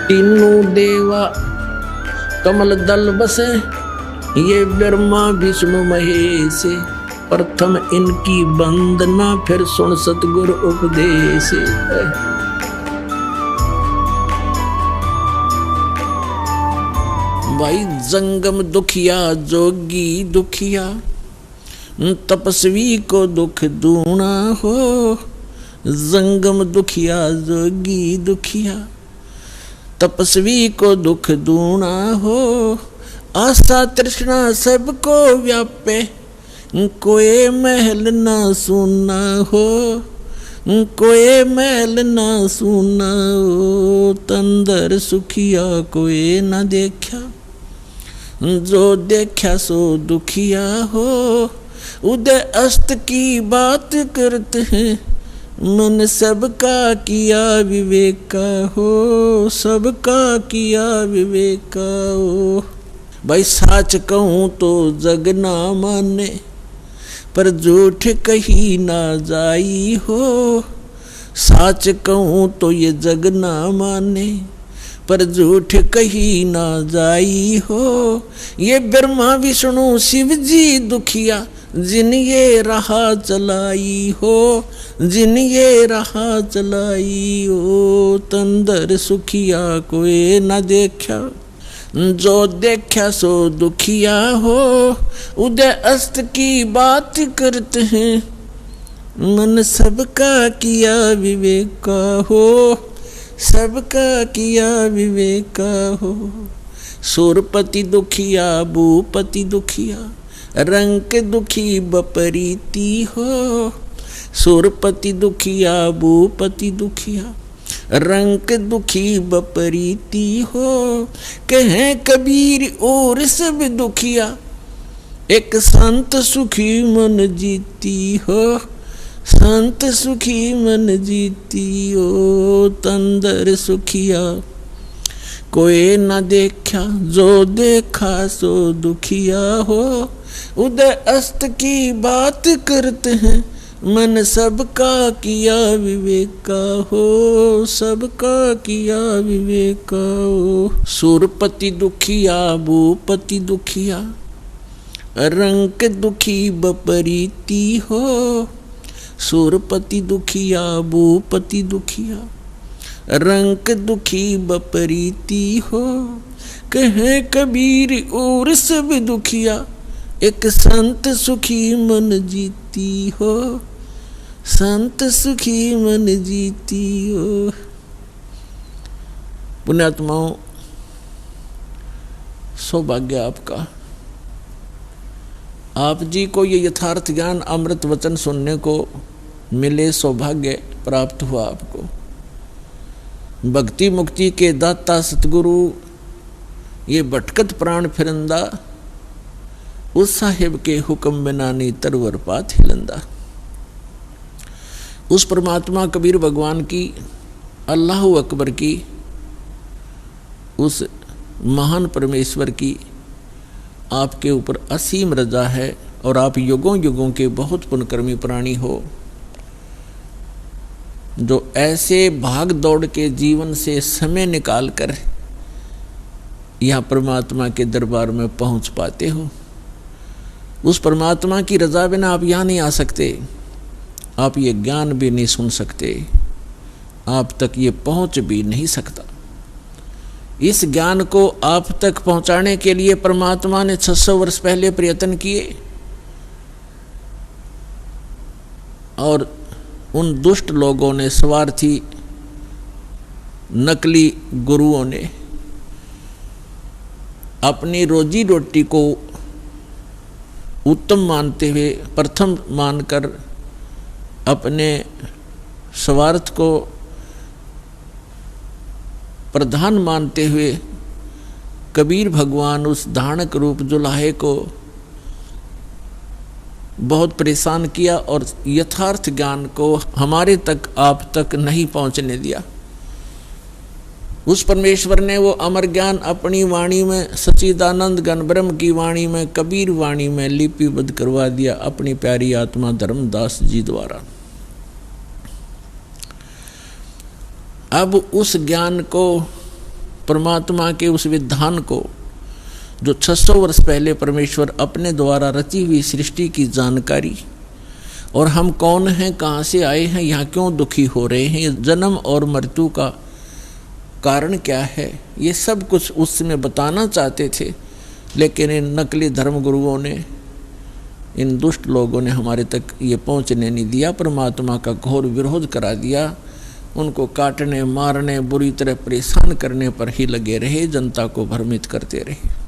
तीनों देवा कमल दल बसे, ये ब्रह्मा विष्णु महेश। प्रथम इनकी वंदना, फिर सुन सतगुरु उपदेश। भाई जंगम दुखिया जोगी दुखिया, तपस्वी को दुख दूना हो। जंगम दुखिया जोगी दुखिया, तपस्वी को दुख दूना हो। आशा तृष्णा सबको व्यापे, कोई महल ना सुना हो। कोई महल ना सुना हो। तंदर सुखिया कोई ना देखा, जो देखा सो दुखिया हो। उदय अस्त की बात करते हैं, मन सबका किया विवेका हो। सबका किया विवेका हो। भाई साच कहूँ तो जग ना माने, पर झूठ कही ना जाई हो। साच कहूँ तो ये जग ना माने, पर झूठ कही ना जाई हो। ये ब्रह्मा विष्णु शिव जी दुखिया, जिन ये राह चलाई हो। जिन ये राह चलाई हो। तंदर सुखिया कोई ना देखा, जो देखा सो दुखिया हो। उदय अस्त की बात करते हैं, मन सबका किया विवेका हो। सबका किया विवेका हो। सुरपति दुखिया भूपति दुखिया, रंक दुखी बपरीति हो। सुरपति दुखिया भूपति दुखिया, रंक दुखी बपरीति हो। कहे कबीर और सब दुखिया, एक संत सुखी मन जीती हो। संत सुखी मन जीती हो। तंदर सुखिया कोई न देखा, जो देखा सो दुखिया हो। उदय अस्त की बात करते हैं, मन सबका किया विवेका हो। सबका किया विवेका हो। सुरपति दुखिया भूपति दुखिया, रंक दुखी बपरीति हो। सुरपति दुखिया भूपति दुखिया, रंक दुखी बपरीति हो। कहे कबीर और सब दुखिया, एक संत सुखी मन जीती हो। संत सुखी मन जीती हो। पुण्यात्माओं, सौभाग्य आपका। आप जी को ये यथार्थ ज्ञान अमृत वचन सुनने को मिले, सौभाग्य प्राप्त हुआ आपको। भक्ति मुक्ति के दाता सतगुरु, ये भटकत प्राण फिरंदा, उस साहिब के हुक्म बिना नी तरवर पात हिलंदा। उस परमात्मा कबीर भगवान की, अल्लाह अकबर की, उस महान परमेश्वर की आपके ऊपर असीम रजा है। और आप युगों युगों के बहुत पुण्यकर्मी प्राणी हो, जो ऐसे भाग दौड़ के जीवन से समय निकाल कर यहाँ परमात्मा के दरबार में पहुँच पाते हो। उस परमात्मा की रजा बिना आप यहाँ नहीं आ सकते। आप ये ज्ञान भी नहीं सुन सकते, आप तक ये पहुँच भी नहीं सकता। इस ज्ञान को आप तक पहुंचाने के लिए परमात्मा ने 600 वर्ष पहले प्रयत्न किए, और उन दुष्ट लोगों ने, स्वार्थी नकली गुरुओं ने अपनी रोजी रोटी को उत्तम मानते हुए, प्रथम मानकर अपने स्वार्थ को प्रधान मानते हुए कबीर भगवान उस धानक रूप जुलाहे को बहुत परेशान किया और यथार्थ ज्ञान को हमारे तक, आप तक नहीं पहुंचने दिया। उस परमेश्वर ने वो अमर ज्ञान अपनी वाणी में, सच्चिदानंद घन ब्रह्म की वाणी में, कबीर वाणी में लिपिबद्ध करवा दिया अपनी प्यारी आत्मा धर्मदास जी द्वारा। अब उस ज्ञान को परमात्मा के उस विधान को जो 600 वर्ष पहले परमेश्वर अपने द्वारा रची हुई सृष्टि की जानकारी, और हम कौन हैं, कहाँ से आए हैं, यहाँ क्यों दुखी हो रहे हैं, ये जन्म और मृत्यु का कारण क्या है, ये सब कुछ उस समय बताना चाहते थे। लेकिन इन नकली धर्मगुरुओं ने, इन दुष्ट लोगों ने हमारे तक ये पहुँचने नहीं दिया, परमात्मा का घोर विरोध करा दिया। उनको काटने, मारने, बुरी तरह परेशान करने पर ही लगे रहे, जनता को भ्रमित करते रहे।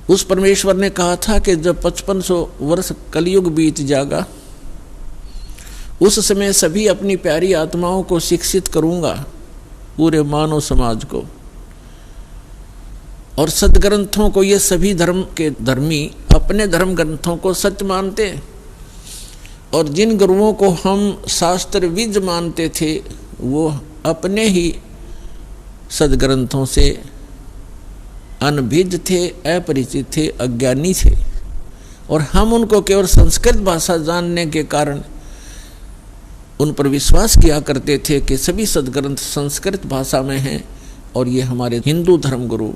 उस परमेश्वर ने कहा था कि जब 5500 वर्ष कलयुग बीत जाएगा, उस समय सभी अपनी प्यारी आत्माओं को शिक्षित करूंगा, पूरे मानव समाज को। और सदग्रंथों को, ये सभी धर्म के धर्मी अपने धर्म ग्रंथों को सच मानते, और जिन गुरुओं को हम शास्त्रविद मानते थे वो अपने ही सदग्रंथों से अनभिज्ञ थे, अपरिचित थे, अज्ञानी थे। और हम उनको केवल संस्कृत भाषा जानने के कारण उन पर विश्वास किया करते थे कि सभी सदग्रंथ संस्कृत भाषा में हैं, और ये हमारे हिंदू धर्मगुरु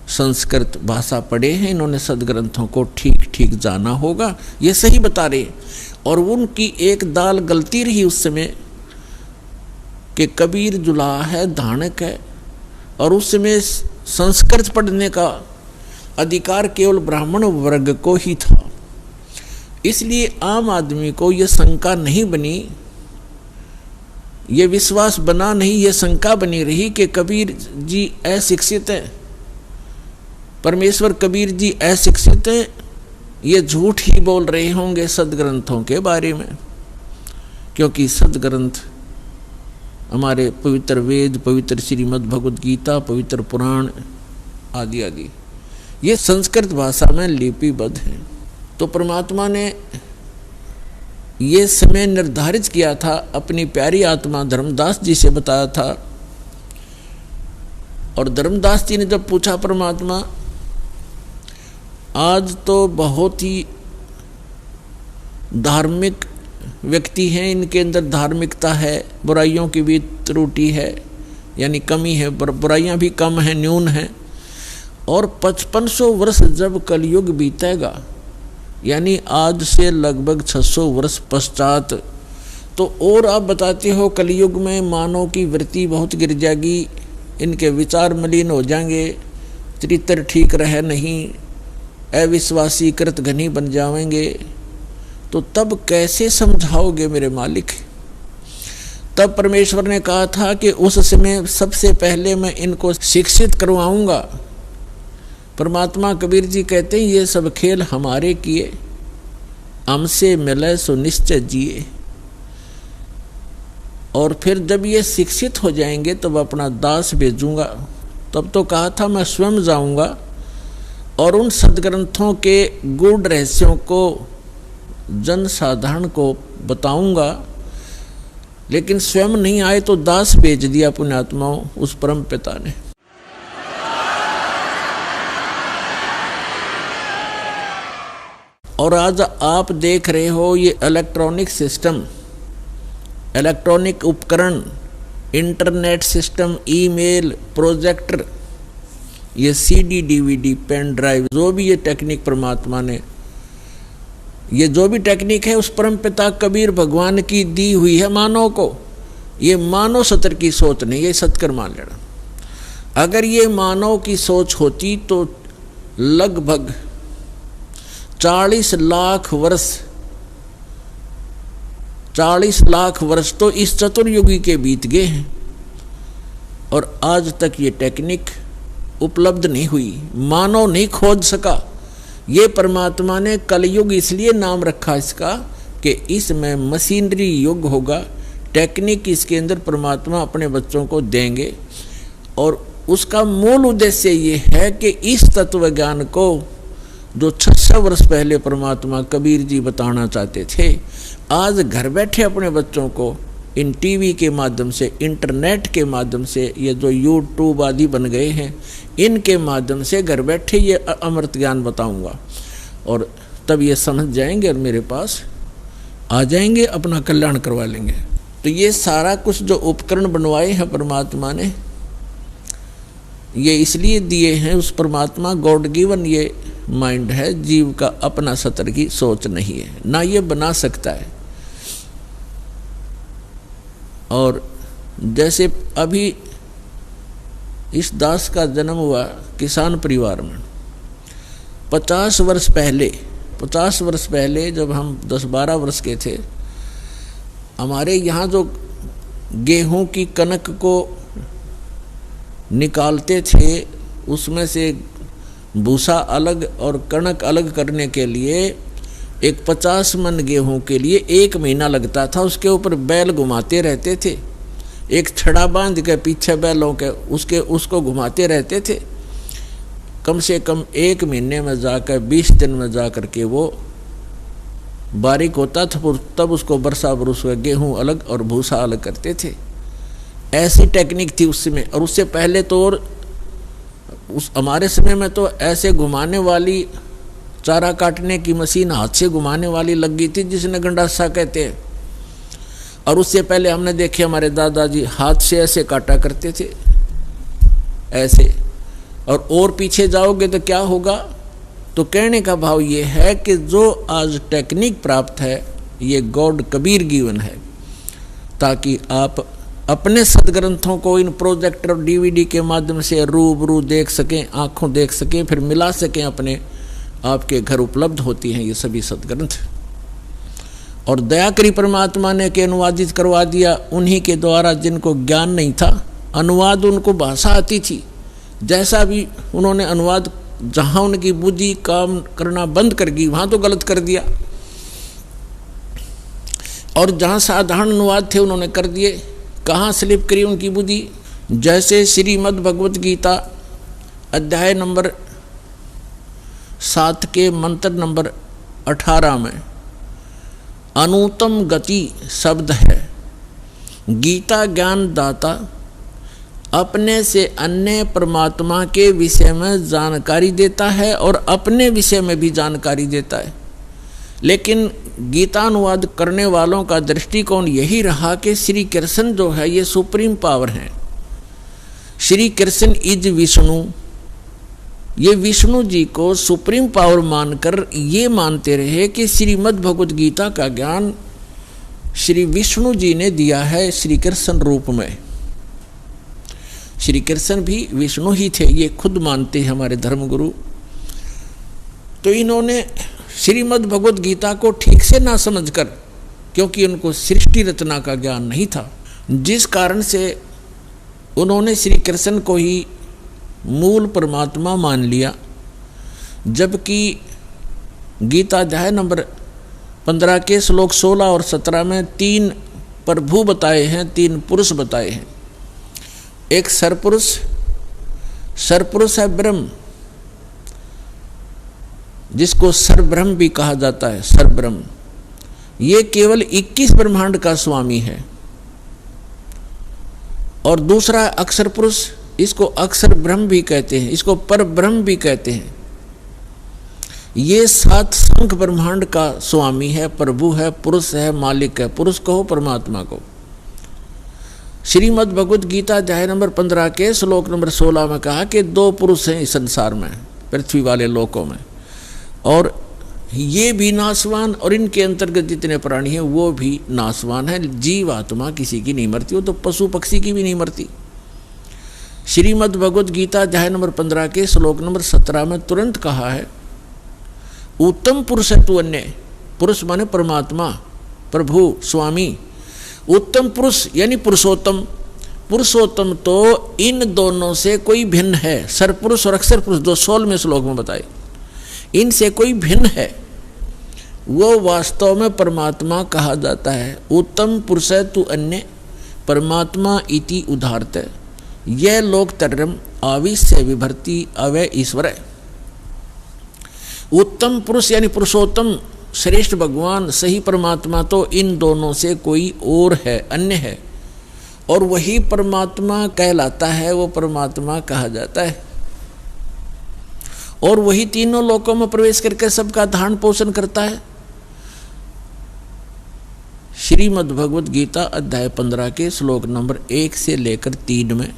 संस्कृत भाषा पढ़े हैं, इन्होंने सदग्रंथों को ठीक ठीक जाना होगा, ये सही बता रहे। और उनकी एक दाल गलती रही उस समय कि कबीर जुलाहा है, धानक है, और उस समय संस्कृत पढ़ने का अधिकार केवल ब्राह्मण वर्ग को ही था। इसलिए आम आदमी को ये शंका नहीं बनी, ये विश्वास बना नहीं, ये शंका बनी रही कि कबीर जी अशिक्षित हैं, परमेश्वर कबीर जी अशिक्षित हैं, ये झूठ ही बोल रहे होंगे सदग्रंथों के बारे में। क्योंकि सदग्रंथ हमारे पवित्र वेद, पवित्र श्रीमद् भगवद गीता, पवित्र पुराण आदि आदि ये संस्कृत भाषा में लिपिबद्ध हैं। तो परमात्मा ने ये समय निर्धारित किया था, अपनी प्यारी आत्मा धर्मदास जी से बताया था। और धर्मदास जी ने जब पूछा, परमात्मा आज तो बहुत ही धार्मिक व्यक्ति हैं, इनके अंदर धार्मिकता है, बुराइयों की भी त्रुटि है, यानी कमी है, बुराइयां भी कम हैं, न्यून हैं। और 5500 वर्ष जब कलयुग बीतेगा, यानी आज से लगभग 600 वर्ष पश्चात, तो और आप बताते हो कलयुग में मानव की वृत्ति बहुत गिर जाएगी, इनके विचार मलिन हो जाएंगे, चरित्र ठीक रहे नहीं, अविश्वासी कृत घनी बन जाएंगे। तो तब कैसे समझाओगे मेरे मालिक? तब परमेश्वर ने कहा था कि उस समय सबसे पहले मैं इनको शिक्षित करवाऊंगा। परमात्मा कबीर जी कहते हैं, ये सब खेल हमारे किए, हमसे मिले सो निश्चय जिए। और फिर जब ये शिक्षित हो जाएंगे तब अपना दास भेजूंगा। तब तो कहा था मैं स्वयं जाऊंगा और उन सदग्रंथों के गूढ़ रहस्यों को जन साधारण को बताऊंगा। लेकिन स्वयं नहीं आए तो दास भेज दिया पुण्यात्माओं उस परम पिता ने। और आज आप देख रहे हो ये इलेक्ट्रॉनिक सिस्टम, इलेक्ट्रॉनिक उपकरण, इंटरनेट सिस्टम, ईमेल, प्रोजेक्टर, ये सीडी, डीवीडी, पेन ड्राइव, जो भी ये टेक्निक परमात्मा ने, ये जो भी टेक्निक है उस परम पिता कबीर भगवान की दी हुई है मानव को। ये मानव सत्र की सोच नहीं, ये सत्कर मान लेना। अगर ये मानव की सोच होती तो लगभग 40 लाख वर्ष तो इस चतुर्युगी के बीत गए हैं और आज तक ये टेक्निक उपलब्ध नहीं हुई, मानव नहीं खोज सका। ये परमात्मा ने कलयुग इसलिए नाम रखा इसका कि इसमें मशीनरी युग होगा, टेक्निक इसके अंदर परमात्मा अपने बच्चों को देंगे। और उसका मूल उद्देश्य ये है कि इस तत्व ज्ञान को जो 600 वर्ष पहले परमात्मा कबीर जी बताना चाहते थे, आज घर बैठे अपने बच्चों को इन टीवी के माध्यम से, इंटरनेट के माध्यम से, ये जो यूट्यूब आदि बन गए हैं, इनके माध्यम से घर बैठे ये अमृत ज्ञान बताऊंगा। और तब ये समझ जाएंगे और मेरे पास आ जाएंगे, अपना कल्याण करवा लेंगे। तो ये सारा कुछ जो उपकरण बनवाए हैं परमात्मा ने, ये इसलिए दिए हैं, उस परमात्मा गॉड गिवन ये माइंड है, जीव का अपना सतर की सोच नहीं है, ना ये बना सकता है। और जैसे अभी इस दास का जन्म हुआ किसान परिवार में, 50 वर्ष पहले जब हम 10-12 वर्ष के थे, हमारे यहाँ जो गेहूं की कनक को निकालते थे, उसमें से भूसा अलग और कणक अलग करने के लिए एक 50 मन गेहूं के लिए 1 महीना लगता था। उसके ऊपर बैल घुमाते रहते थे, एक छड़ा बांध के पीछे बैलों के उसको घुमाते रहते थे। कम से कम 1 महीने में जाकर 20 दिन में जाकर के वो बारीक होता था, तब उसको बरसा बरस गेहूं अलग और भूसा अलग करते थे। ऐसी टेक्निक थी उस समय। और उससे पहले तो और उस हमारे समय में तो ऐसे घुमाने वाली चारा काटने की मशीन हाथ से घुमाने वाली लग गई थी, जिसने गंडासा कहते हैं। और उससे पहले हमने देखे हमारे दादाजी हाथ से ऐसे काटा करते थे, ऐसे। और पीछे जाओगे तो क्या होगा? तो कहने का भाव ये है कि जो आज टेक्निक प्राप्त है ये गॉड कबीर गिवन है, ताकि आप अपने सदग्रंथों को इन प्रोजेक्टर और डीवीडी के माध्यम से रूबरू देख सकें, आंखों देख सकें, फिर मिला सकें अपने। आपके घर उपलब्ध होती हैं ये सभी सदग्रंथ। और दया करी परमात्मा ने के अनुवादित करवा दिया उन्हीं के द्वारा जिनको ज्ञान नहीं था। अनुवाद उनको भाषा आती थी, जैसा भी उन्होंने अनुवाद, जहां उनकी बुद्धि काम करना बंद कर गई वहां तो गलत कर दिया, और जहां साधारण अनुवाद थे उन्होंने कर दिए। कहाँ स्लिप करी उनकी बुद्धि? जैसे श्रीमद् भगवत गीता अध्याय नंबर 7 के मंत्र नंबर 18 में अनुत्तम गति शब्द है। गीता ज्ञान दाता अपने से अन्य परमात्मा के विषय में जानकारी देता है और अपने विषय में भी जानकारी देता है। लेकिन गीता अनुवाद करने वालों का दृष्टिकोण यही रहा कि श्री कृष्ण जो है ये सुप्रीम पावर हैं। श्री कृष्ण इज विष्णु, ये विष्णु जी को सुप्रीम पावर मानकर ये मानते रहे कि श्रीमद् भगवत गीता का ज्ञान श्री विष्णु जी ने दिया है श्री कृष्ण रूप में। श्री कृष्ण भी विष्णु ही थे, ये खुद मानते हैं हमारे धर्मगुरु। तो इन्होंने श्रीमद् भगवत गीता को ठीक से ना समझकर, क्योंकि उनको सृष्टि रचना का ज्ञान नहीं था, जिस कारण से उन्होंने श्री कृष्ण को ही मूल परमात्मा मान लिया। जबकि गीता अध्याय नंबर 15 के श्लोक 16 और 17 में 3 प्रभु बताए हैं, 3 पुरुष बताए हैं। एक सरपुरुष है ब्रह्म, जिसको सरब्रह्म भी कहा जाता है। सरब्रह्म ये केवल 21 ब्रह्मांड का स्वामी है। और दूसरा अक्षर पुरुष, इसको अक्षर ब्रह्म भी कहते हैं, इसको पर ब्रह्म भी कहते हैं। ये 7 संख्य ब्रह्मांड का स्वामी है, प्रभु है, पुरुष है, मालिक है। पुरुष कहो परमात्मा को। श्रीमद् भगवत गीता अध्याय नंबर 15 के श्लोक नंबर 16 में कहा कि 2 पुरुष हैं इस संसार में, पृथ्वी वाले लोकों में, और ये भी नाशवान और इनके अंतर्गत जितने प्राणी हैं वो भी नाशवान है। जीव आत्मा किसी की नहीं मरती, वो तो पशु पक्षी की भी नहीं मरती। श्रीमद् भगवत गीता अध्याय नंबर 15 के श्लोक नंबर 17 में तुरंत कहा है, उत्तम पुरुष है तू अन्य। पुरुष माने परमात्मा, प्रभु, स्वामी। उत्तम पुरुष यानी पुरुषोत्तम। पुरुषोत्तम तो इन दोनों से कोई भिन्न है। सरपुरुष और अक्षर पुरुष जो 16वें श्लोक में बताए, इनसे कोई भिन्न है, वो वास्तव में परमात्मा कहा जाता है। उत्तम पुरुष है तू अन्य परमात्मा इति उदाहरते, यह लोक तरम आविश्य विभर्ति अवय ईश्वर है। उत्तम पुरुष यानी पुरुषोत्तम, श्रेष्ठ भगवान, सही परमात्मा तो इन दोनों से कोई और है, अन्य है, और वही परमात्मा कहलाता है, वो परमात्मा कहा जाता है। और वही तीनों लोकों में प्रवेश करके सबका धारण पोषण करता है। श्रीमद् भगवत गीता अध्याय 15 के श्लोक नंबर 1 से लेकर 3 में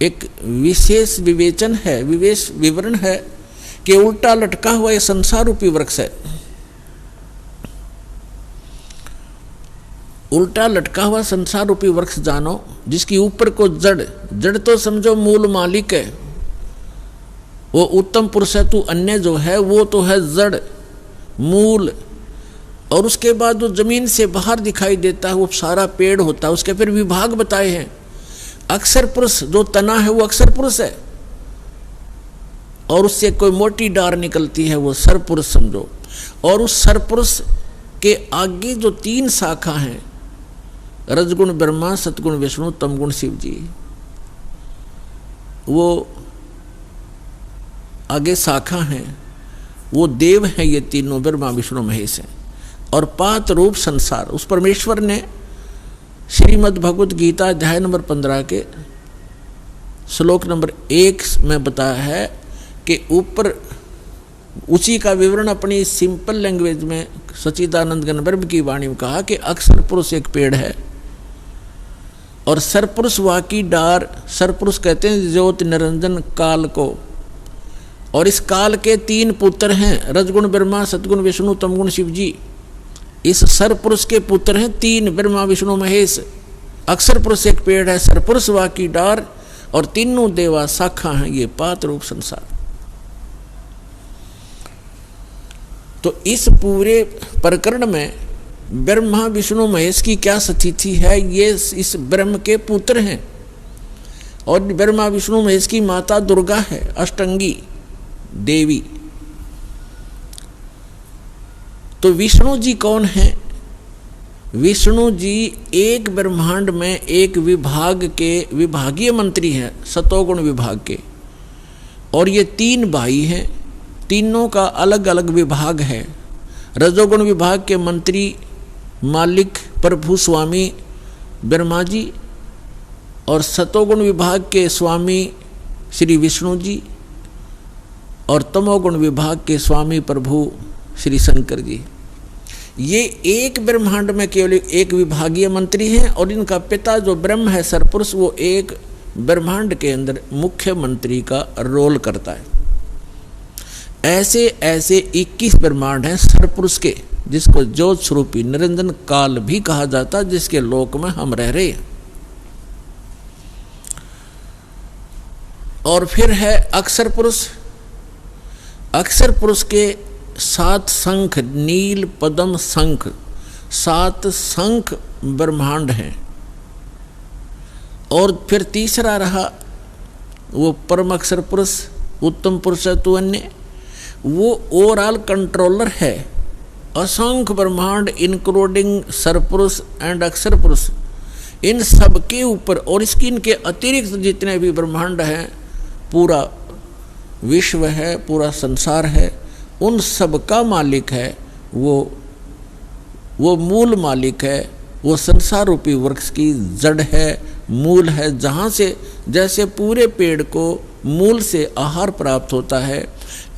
एक विशेष विवेचन है, विवेश विवरण है कि उल्टा लटका हुआ ये संसार रूपी वृक्ष है। उल्टा लटका हुआ संसार रूपी वृक्ष जानो, जिसकी ऊपर को जड़ तो समझो मूल मालिक है, वो उत्तम पुरुष है, तू अन्य जो है वो तो है जड़ मूल, और उसके बाद जो जमीन से बाहर दिखाई देता है वो सारा पेड़ होता है। उसके फिर विभाग बताए हैं। अक्षर पुरुष जो तना है वो अक्षर पुरुष है, और उससे कोई मोटी डार निकलती है वो सरपुरुष समझो। और उस सरपुरुष के आगे जो 3 शाखा हैं, रजगुण ब्रह्मा, सतगुण विष्णु, तमगुण शिव जी, वो आगे शाखा हैं, वो देव हैं, ये तीनों ब्रह्मा विष्णु महेश हैं। और पात रूप संसार, उस परमेश्वर ने श्रीमद् भगवत गीता अध्याय नंबर 15 के श्लोक नंबर 1 में बताया है कि ऊपर उसी का विवरण अपनी सिंपल लैंग्वेज में सच्चिदानंद घन ब्रह्म की वाणी में कहा कि अक्षर पुरुष एक पेड़ है और सरपुरुष वाकी डार। सरपुरुष कहते हैं ज्योति निरंजन काल को, और इस काल के 3 पुत्र हैं, रजगुण ब्रह्मा, सतगुण विष्णु, तमगुण शिव जी। इस सरपुरुष के पुत्र हैं 3, ब्रह्मा विष्णु महेश। अक्षर पुरुष एक पेड़ है, सरपुरुष वाकी डार, और तीनों देवा शाखा हैं, ये पात रूप संसार। तो इस पूरे प्रकरण में ब्रह्मा विष्णु महेश की क्या स्थिति है, ये इस ब्रह्म के पुत्र हैं, और ब्रह्मा विष्णु महेश की माता दुर्गा है, अष्टंगी देवी। तो विष्णु जी कौन है? विष्णु जी एक ब्रह्मांड में एक विभाग के विभागीय मंत्री हैं, सतोगुण विभाग के, और ये 3 भाई हैं, तीनों का अलग अलग विभाग है। रजोगुण विभाग के मंत्री मालिक प्रभु स्वामी ब्रह्मा जी, और सतोगुण विभाग के स्वामी श्री विष्णु जी, और तमोगुण विभाग के स्वामी प्रभु श्री शंकर जी। ये एक ब्रह्मांड में केवल एक विभागीय मंत्री हैं, और इनका पिता जो ब्रह्म है सरपुरुष, वो एक ब्रह्मांड के अंदर मुख्य मंत्री का रोल करता है। ऐसे ऐसे 21 ब्रह्मांड हैं सरपुरुष के, जिसको ज्योत स्वरूपी निरंजन काल भी कहा जाता है, जिसके लोक में हम रह रहे हैं। और फिर है अक्षर पुरुष। अक्षर पुरुष के 7 शंख, नील पद्म शंख, 7 शंख ब्रह्मांड हैं। और फिर तीसरा रहा वो परम अक्षर पुरुष, उत्तम पुरुष तु अन्य, वो ओवरऑल कंट्रोलर है, असंख्य ब्रह्मांड इंक्लूडिंग सरपुरुष एंड अक्षर पुरुष, इन सब के ऊपर, और इसकी इनके अतिरिक्त जितने भी ब्रह्मांड हैं, पूरा विश्व है, पूरा संसार है, उन सब का मालिक है वो मूल मालिक है, वो संसार रूपी वृक्ष की जड़ है, मूल है, जहाँ से जैसे पूरे पेड़ को मूल से आहार प्राप्त होता है,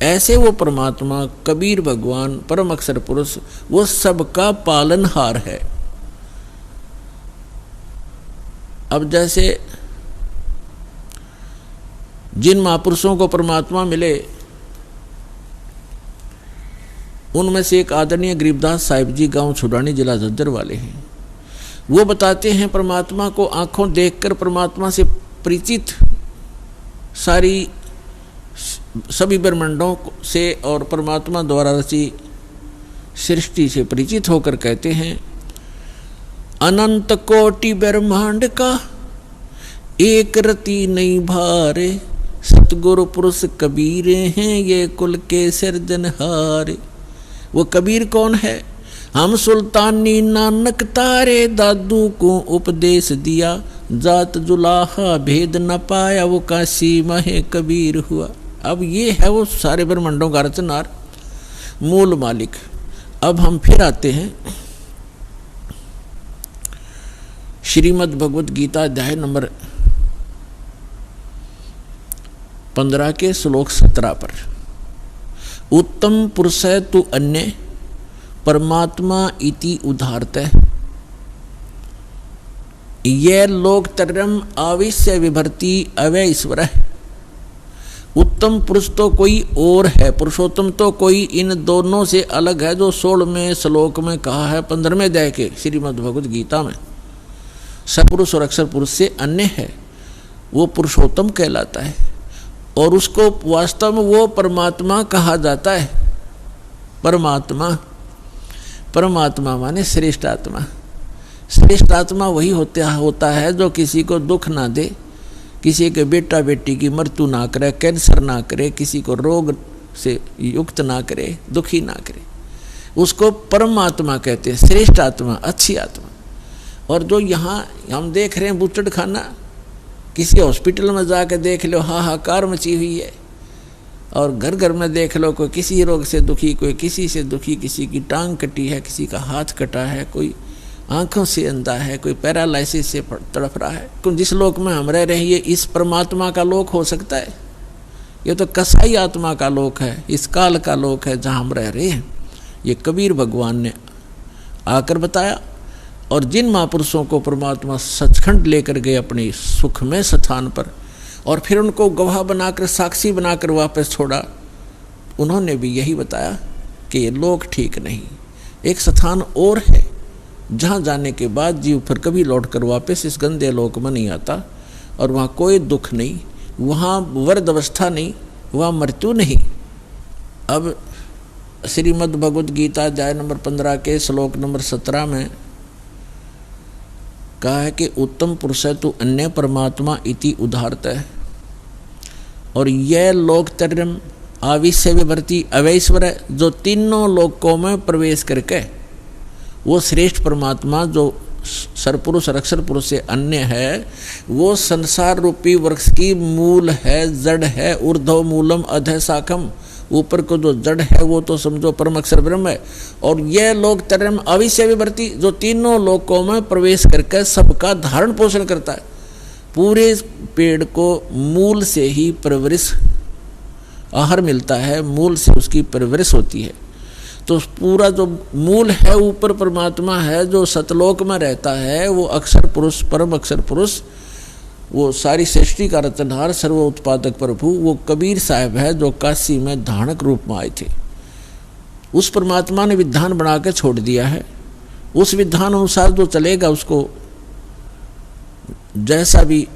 ऐसे वो परमात्मा कबीर भगवान परम अक्षर पुरुष वो सबका पालनहार है। अब जैसे जिन महापुरुषों को परमात्मा मिले, उनमें से एक आदरणीय गरीबदास साहिब जी, गांव छुड़ानी, जिला झज्जर वाले हैं। वो बताते हैं परमात्मा को आंखों देखकर परमात्मा से परिचित सारी सभी ब्रह्मांडों से और परमात्मा द्वारा रची सृष्टि से परिचित होकर कहते हैं, अनंत कोटि ब्रह्मांड का एक रति नहीं भारे, सतगुरु पुरुष कबीर हैं ये कुल के सिरजनहारे। वो कबीर कौन है? हम सुल्तानी नानक तारे, दादू को उपदेश दिया, जात जुलाहा भेद न पाया, वो काशी महे कबीर हुआ। अब ये है वो सारे ब्रह्मांडों का रचनार, मूल मालिक। अब हम फिर आते हैं श्रीमद् भगवत गीता अध्याय नंबर 15 के श्लोक 17 पर। उत्तम पुरुष तु अन्य, परमात्मा इति उदाहरतः ये लोकतरम आविश्य विभर्ति अवय ईश्वर है। उत्तम पुरुष तो कोई और है, पुरुषोत्तम तो कोई इन दोनों से अलग है, जो 16वें श्लोक में कहा है 15वें अध्याय के श्रीमद् भगवद गीता में। सपुरुष और अक्षर पुरुष से अन्य है, वो पुरुषोत्तम कहलाता है और उसको वास्तव में वो परमात्मा कहा जाता है। परमात्मा, परमात्मा माने श्रेष्ठ आत्मा। श्रेष्ठ आत्मा वही होता है जो किसी को दुख ना दे, किसी के बेटा बेटी की मृत्यु ना करे, कैंसर ना करे, किसी को रोग से युक्त ना करे, दुखी ना करे, उसको परमात्मा कहते हैं, श्रेष्ठ आत्मा, अच्छी आत्मा। और जो यहाँ हम देख रहे हैं बूचड़ खाना, किसी हॉस्पिटल में जाकर देख लो हाहाकार मची हुई है, और घर घर में देख लो कोई किसी रोग से दुखी, कोई किसी से दुखी, किसी की टांग कटी है, किसी का हाथ कटा है, कोई आंखों से अंधा है, कोई पैरालाइसिस से तड़प रहा है। तो जिस लोक में हम रह रहे हैं ये इस परमात्मा का लोक हो सकता है? ये तो कसाई आत्मा का लोक है, इस काल का लोक है जहाँ हम रह रहे हैं। ये कबीर भगवान ने आकर बताया। और जिन महापुरुषों को परमात्मा सचखंड लेकर गए अपने सुखमय स्थान पर और फिर उनको गवाह बनाकर, साक्षी बनाकर वापस छोड़ा, उन्होंने भी यही बताया कि ये लोक ठीक नहीं, एक स्थान और है जहाँ जाने के बाद जीव फिर कभी लौटकर वापस इस गंदे लोक में नहीं आता, और वहाँ कोई दुख नहीं, वहाँ वर्द अवस्था नहीं, वहाँ मृत्यु नहीं। अब श्रीमद् भगवद गीता अध्याय नंबर 15 के श्लोक नंबर 17 में कहा है कि उत्तम पुरुष है तो अन्य परमात्मा इति उदाहरत है। और यह लोकतरम आविश्य विभर्ति अवैश्वर है, जो तीनों लोकों में प्रवेश करके वो श्रेष्ठ परमात्मा जो सरपुरुष और अक्षर पुरुष से अन्य है, वो संसार रूपी वृक्ष की मूल है, जड़ है, ऊर्ध्व मूलम अधः शाखम, ऊपर को जो जड़ है वो तो समझो परम अक्षर ब्रह्म है। और यह लोक तरम अविश्य विभर्ति, जो तीनों लोकों में प्रवेश करके सबका धारण पोषण करता है। पूरे पेड़ को मूल से ही परवरिश आहार मिलता है, मूल से उसकी परवरिश होती है। तो पूरा जो मूल है ऊपर परमात्मा है, जो सतलोक में रहता है, वो अक्षर पुरुष, परम अक्षर पुरुष, वो सारी सृष्टि का रचनहार, सर्व उत्पादक प्रभु, वो कबीर साहब है जो काशी में धानक रूप में आए थे। उस परमात्मा ने विधान बना के छोड़ दिया है। उस विधान अनुसार जो चलेगा उसको जैसा भी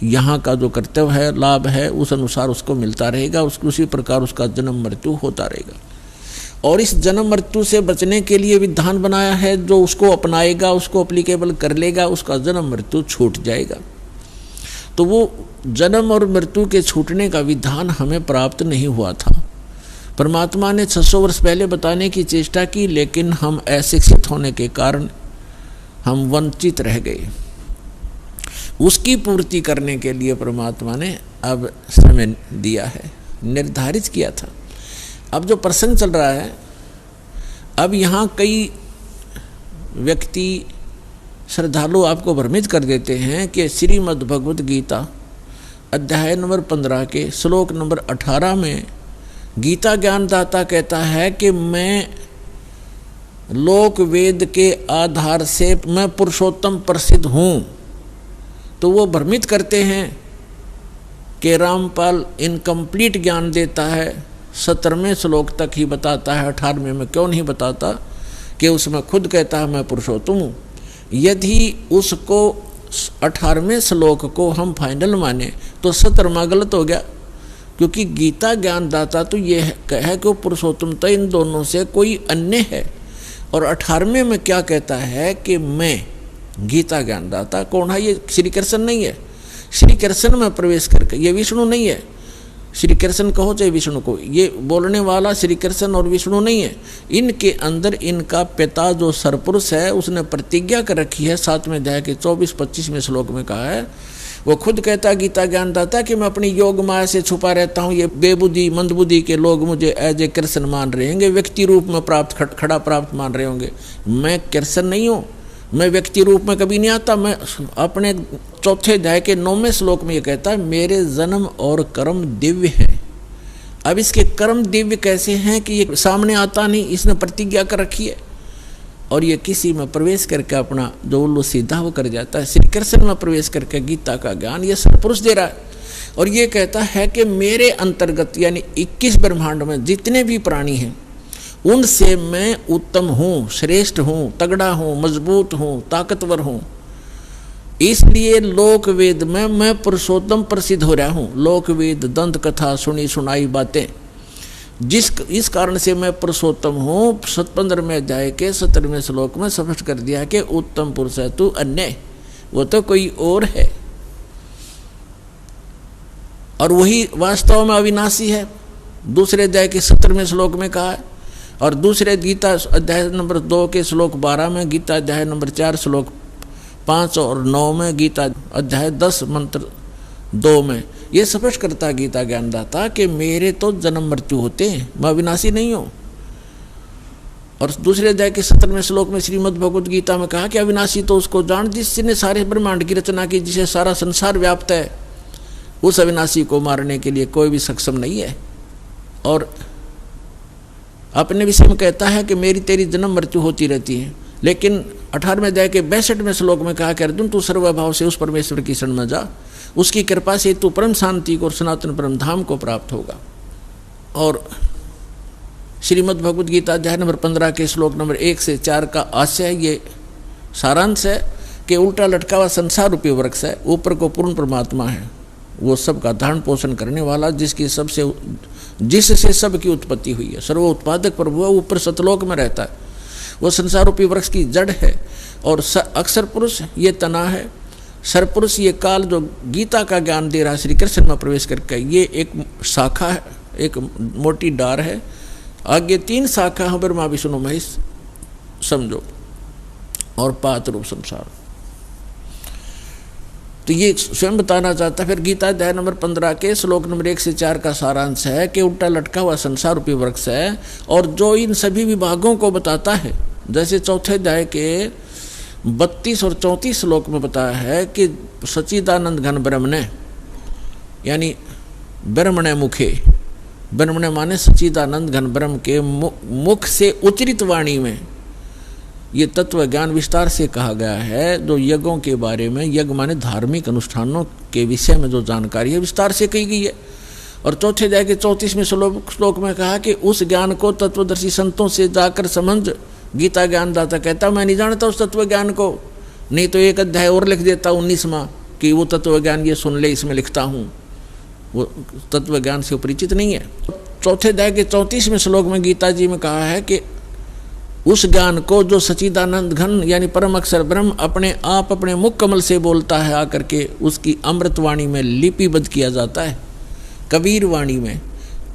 यहाँ का जो कर्तव्य है, लाभ है, उस अनुसार उसको मिलता रहेगा, उसी प्रकार उसका जन्म मृत्यु होता रहेगा। और इस जन्म मृत्यु से बचने के लिए विधान बनाया है, जो उसको अपनाएगा, उसको अप्लीकेबल कर लेगा, उसका जन्म मृत्यु छूट जाएगा। तो वो जन्म और मृत्यु के छूटने का विधान हमें प्राप्त नहीं हुआ था। परमात्मा ने 600 वर्ष पहले बताने की चेष्टा की, लेकिन हम अशिक्षित होने के कारण हम वंचित रह गए। उसकी पूर्ति करने के लिए परमात्मा ने अब समय दिया है, निर्धारित किया था। अब जो प्रसंग चल रहा है, अब यहाँ कई व्यक्ति श्रद्धालु आपको भ्रमित कर देते हैं कि श्रीमद् भगवद गीता अध्याय नंबर 15 के श्लोक नंबर 18 में गीता ज्ञानदाता कहता है कि मैं लोक वेद के आधार से मैं पुरुषोत्तम प्रसिद्ध हूँ। तो वो भ्रमित करते हैं कि रामपाल इनकम्प्लीट ज्ञान देता है, 17वें श्लोक तक ही बताता है, 18वें में क्यों नहीं बताता कि उसमें खुद कहता है मैं पुरुषोत्तम हूँ। यदि उसको 18वें श्लोक को हम फाइनल माने तो 17वां गलत हो गया, क्योंकि गीता ज्ञानदाता तो ये है कि पुरुषोत्तमता इन दोनों से कोई अन्य है। और 18वें में क्या कहता है कि मैं गीता ज्ञानदाता कौन है? ये श्री कृष्ण नहीं है। श्री कृष्ण में प्रवेश करके, ये विष्णु नहीं है। श्री कृष्ण कहो चाहे विष्णु को, ये बोलने वाला श्री कृष्ण और विष्णु नहीं है। इनके अंदर इनका पिता जो सरपुरुष है उसने प्रतिज्ञा कर रखी है, 7वें अध्याय के 24-25वें श्लोक में कहा है, वो खुद कहता गीता ज्ञानदाता कि मैं अपनी योग माया से छुपा रहता हूँ। ये बेबुद्धि मंदबुद्धि के लोग मुझे एज ए कृष्ण मान रहे होंगे, व्यक्ति रूप में प्राप्त खड़ा प्राप्त मान रहे होंगे। मैं कृष्ण नहीं हूँ, मैं व्यक्ति रूप में कभी नहीं आता। मैं अपने 4थे अध्याय के 9वें श्लोक में ये कहता है मेरे जन्म और कर्म दिव्य हैं, अब इसके कर्म दिव्य कैसे हैं कि ये सामने आता नहीं, इसने प्रतिज्ञा कर रखी है और ये किसी में प्रवेश करके अपना जो उल्लू सीधा वो कर जाता है। श्री कृष्ण में प्रवेश करके गीता का ज्ञान ये सत्पुरुष दे रहा है और ये कहता है कि मेरे अंतर्गत यानी 21 ब्रह्मांड में जितने भी प्राणी हैं उनसे मैं उत्तम हूँ, श्रेष्ठ हूँ, तगड़ा हूँ, मजबूत हूँ, ताकतवर हूँ। इसलिए लोक वेद में मैं पुरुषोत्तम प्रसिद्ध हो रहा हूँ। लोक वेद दंत कथा सुनी सुनाई बातें, इस कारण से मैं पुरुषोत्तम हूँ। 15वें अध्याय के 17वें श्लोक में स्पष्ट कर दिया कि उत्तम पुरुष है तू अन्य, वो तो कोई और है और वही वास्तव में अविनाशी है। दूसरे अध्याय के 17वें श्लोक में कहा है और दूसरे गीता अध्याय नंबर 2 के श्लोक 12 में, गीता अध्याय नंबर 4 श्लोक 5 और 9 में, गीता अध्याय 10 मंत्र 2 में ये स्पष्ट करता गीता ज्ञानदाता कि मेरे तो जन्म मृत्यु होते हैं, मैं अविनाशी नहीं हूँ। और दूसरे अध्याय के 17वें श्लोक में श्रीमद् भगवद गीता में कहा कि अविनाशी तो उसको जान जिसने सारे ब्रह्मांड की रचना की, जिसे सारा संसार व्याप्त है। उस अविनाशी को मारने के लिए कोई भी सक्षम नहीं है। और अपने विषय में कहता है कि मेरी तेरी जन्म मृत्यु होती रहती है, लेकिन 18वें अध्याय के 62वें श्लोक में कहा कि अर्जुन तू सर्वभाव से उस परमेश्वर की शरण में जा, उसकी कृपा से तू परम शांति को और सनातन परम धाम को प्राप्त होगा। और श्रीमद् भगवद गीता अध्याय नंबर 15 के श्लोक नंबर 1 से 4 का आशय ये सारांश है कि उल्टा लटका हुआ संसार रूपी वृक्ष है, ऊपर को पूर्ण परमात्मा है, वो सबका धारण पोषण करने वाला, जिससे सबकी उत्पत्ति हुई है। सर्व उत्पादक प्रभु है, ऊपर सतलोक में रहता है, वो संसार रूपी वृक्ष की जड़ है। और अक्षर पुरुष ये तना है, सरपुरुष ये काल जो गीता का ज्ञान दे रहा है श्री कृष्ण में प्रवेश करके, ये एक शाखा है, एक मोटी डार है। आगे 3 शाखा है, ब्रह्मा विष्णु महेश समझो, और पात रूप संसार। तो ये स्वयं बताना चाहता है। फिर गीता अध्याय नंबर 15 के श्लोक नंबर 1 से 4 का सारांश है कि उल्टा लटका हुआ संसार रूपी वृक्ष है और जो इन सभी विभागों को बताता है। जैसे चौथे अध्याय के 32 और 34 श्लोक में बताया है कि सच्चिदानंद घन ब्रह्मणे यानी ब्रह्मणे मुखे, ब्रह्मणे माने सच्चिदानंद घन ब्रह्म के मुख से उच्चरित वाणी में ये तत्व ज्ञान विस्तार से कहा गया है। जो यज्ञों के बारे में, यज्ञ माने धार्मिक अनुष्ठानों के विषय में जो जानकारी है विस्तार से कही गई है। और चौथे अध्याय के 34वें श्लोक में कहा कि उस ज्ञान को तत्वदर्शी संतों से जाकर समझ। गीता ज्ञानदाता कहता मैं नहीं जानता उस तत्व ज्ञान को, नहीं तो एक अध्याय और लिख देता 19वां कि वो तत्व ज्ञान ये सुन ले, इसमें लिखता हूँ। वो तत्व ज्ञान से परिचित नहीं है। चौथे अध्याय के 34वें श्लोक में गीता जी में कहा है कि उस ज्ञान को जो सच्चिदानंद घन यानी परम अक्षर ब्रह्म अपने आप अपने मुख कमल से बोलता है आकर के, उसकी अमृतवाणी में लिपिबद्ध किया जाता है, कबीर वाणी में,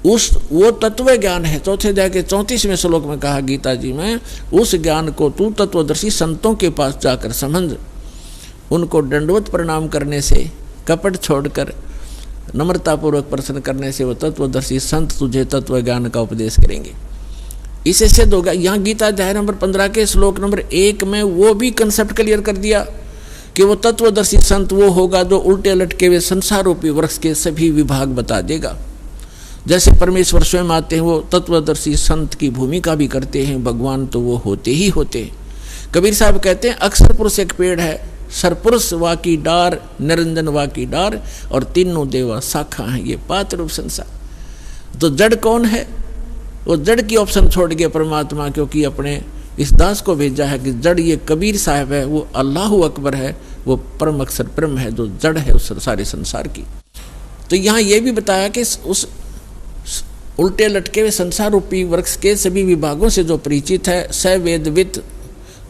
वो तत्व ज्ञान है। चौथे अध्याय के 34वें श्लोक में कहा गीता जी में, उस ज्ञान को तू तत्वदर्शी संतों के पास जाकर समझ। उनको दंडवत प्रणाम करने से, कपट छोड़कर नम्रतापूर्वक प्रश्न करने से वो तत्वदर्शी संत तुझे तत्व ज्ञान का उपदेश करेंगे। इसे सिद्ध होगा। यहाँ गीता अध्याय नंबर 15 के श्लोक नंबर 1 में वो भी कंसेप्ट क्लियर कर दिया कि वो तत्वदर्शी संत वो होगा जो उल्टे लटके हुए संसार रूपी वृक्ष के सभी विभाग बता देगा। जैसे परमेश्वर स्वयं आते हैं, वो तत्वदर्शी संत की भूमिका भी करते हैं। भगवान तो वो होते ही होते हैं। कबीर साहब कहते हैं अक्षर पुरुष एक पेड़ है, सरपुरुष वा की डार, निरंजन वा की डार और तीनों देवा शाखा हैं, ये पात रूप संसार। तो जड़ कौन है? वो जड़ की ऑप्शन छोड़ गया परमात्मा, क्योंकि अपने इस दास को भेजा है कि जड़ ये कबीर साहब है, वो अल्लाह अकबर है, वो परम अक्षर ब्रह्म है जो जड़ है उस सारे संसार की। तो यहाँ ये भी बताया कि उस उल्टे लटके हुए संसार रूपी वृक्ष के सभी विभागों से जो परिचित है, स वेदविद,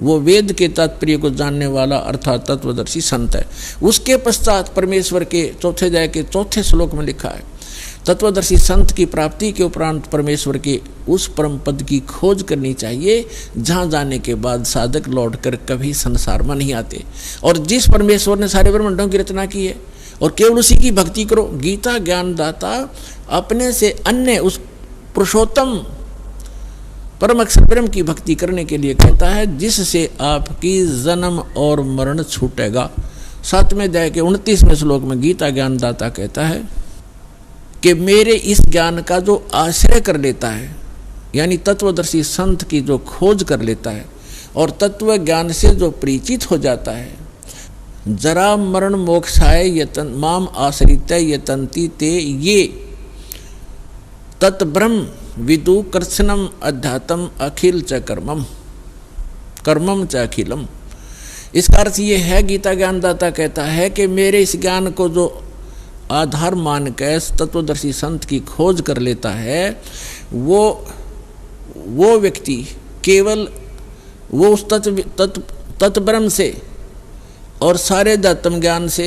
वो वेद के तात्पर्य को जानने वाला अर्थात तत्वदर्शी संत है। उसके पश्चात परमेश्वर के चौथे अध्याय के 4 श्लोक में लिखा है, तत्वदर्शी संत की प्राप्ति के उपरांत परमेश्वर के उस परम पद की खोज करनी चाहिए जहाँ जाने के बाद साधक लौटकर कभी संसार में नहीं आते। और जिस परमेश्वर ने सारे ब्रह्मांडों की रचना की है और केवल उसी की भक्ति करो। गीता ज्ञानदाता अपने से अन्य उस पुरुषोत्तम परम अक्षर ब्रह्म की भक्ति करने के लिए कहता है, जिससे आपकी जन्म और मरण छूटेगा। 7वें अध्याय के 29वें श्लोक में गीता ज्ञानदाता कहता है कि मेरे इस ज्ञान का जो आश्रय कर लेता है, यानी तत्वदर्शी संत की जो खोज कर लेता है और तत्व ज्ञान से जो परिचित हो जाता है, जरा मरण मोक्षाय यतन माम आश्रित यतंती ते ये तत्ब्रह्म विदु कृष्णम अध्यात्म अखिल च कर्मम कर्मम च अखिलम। इसका अर्थ ये है, गीता ज्ञानदाता कहता है कि मेरे इस ज्ञान को जो आधार मान के तत्वदर्शी संत की खोज कर लेता है, वो व्यक्ति केवल वो उस तत्ब्रह्म से और सारे आत्म ज्ञान से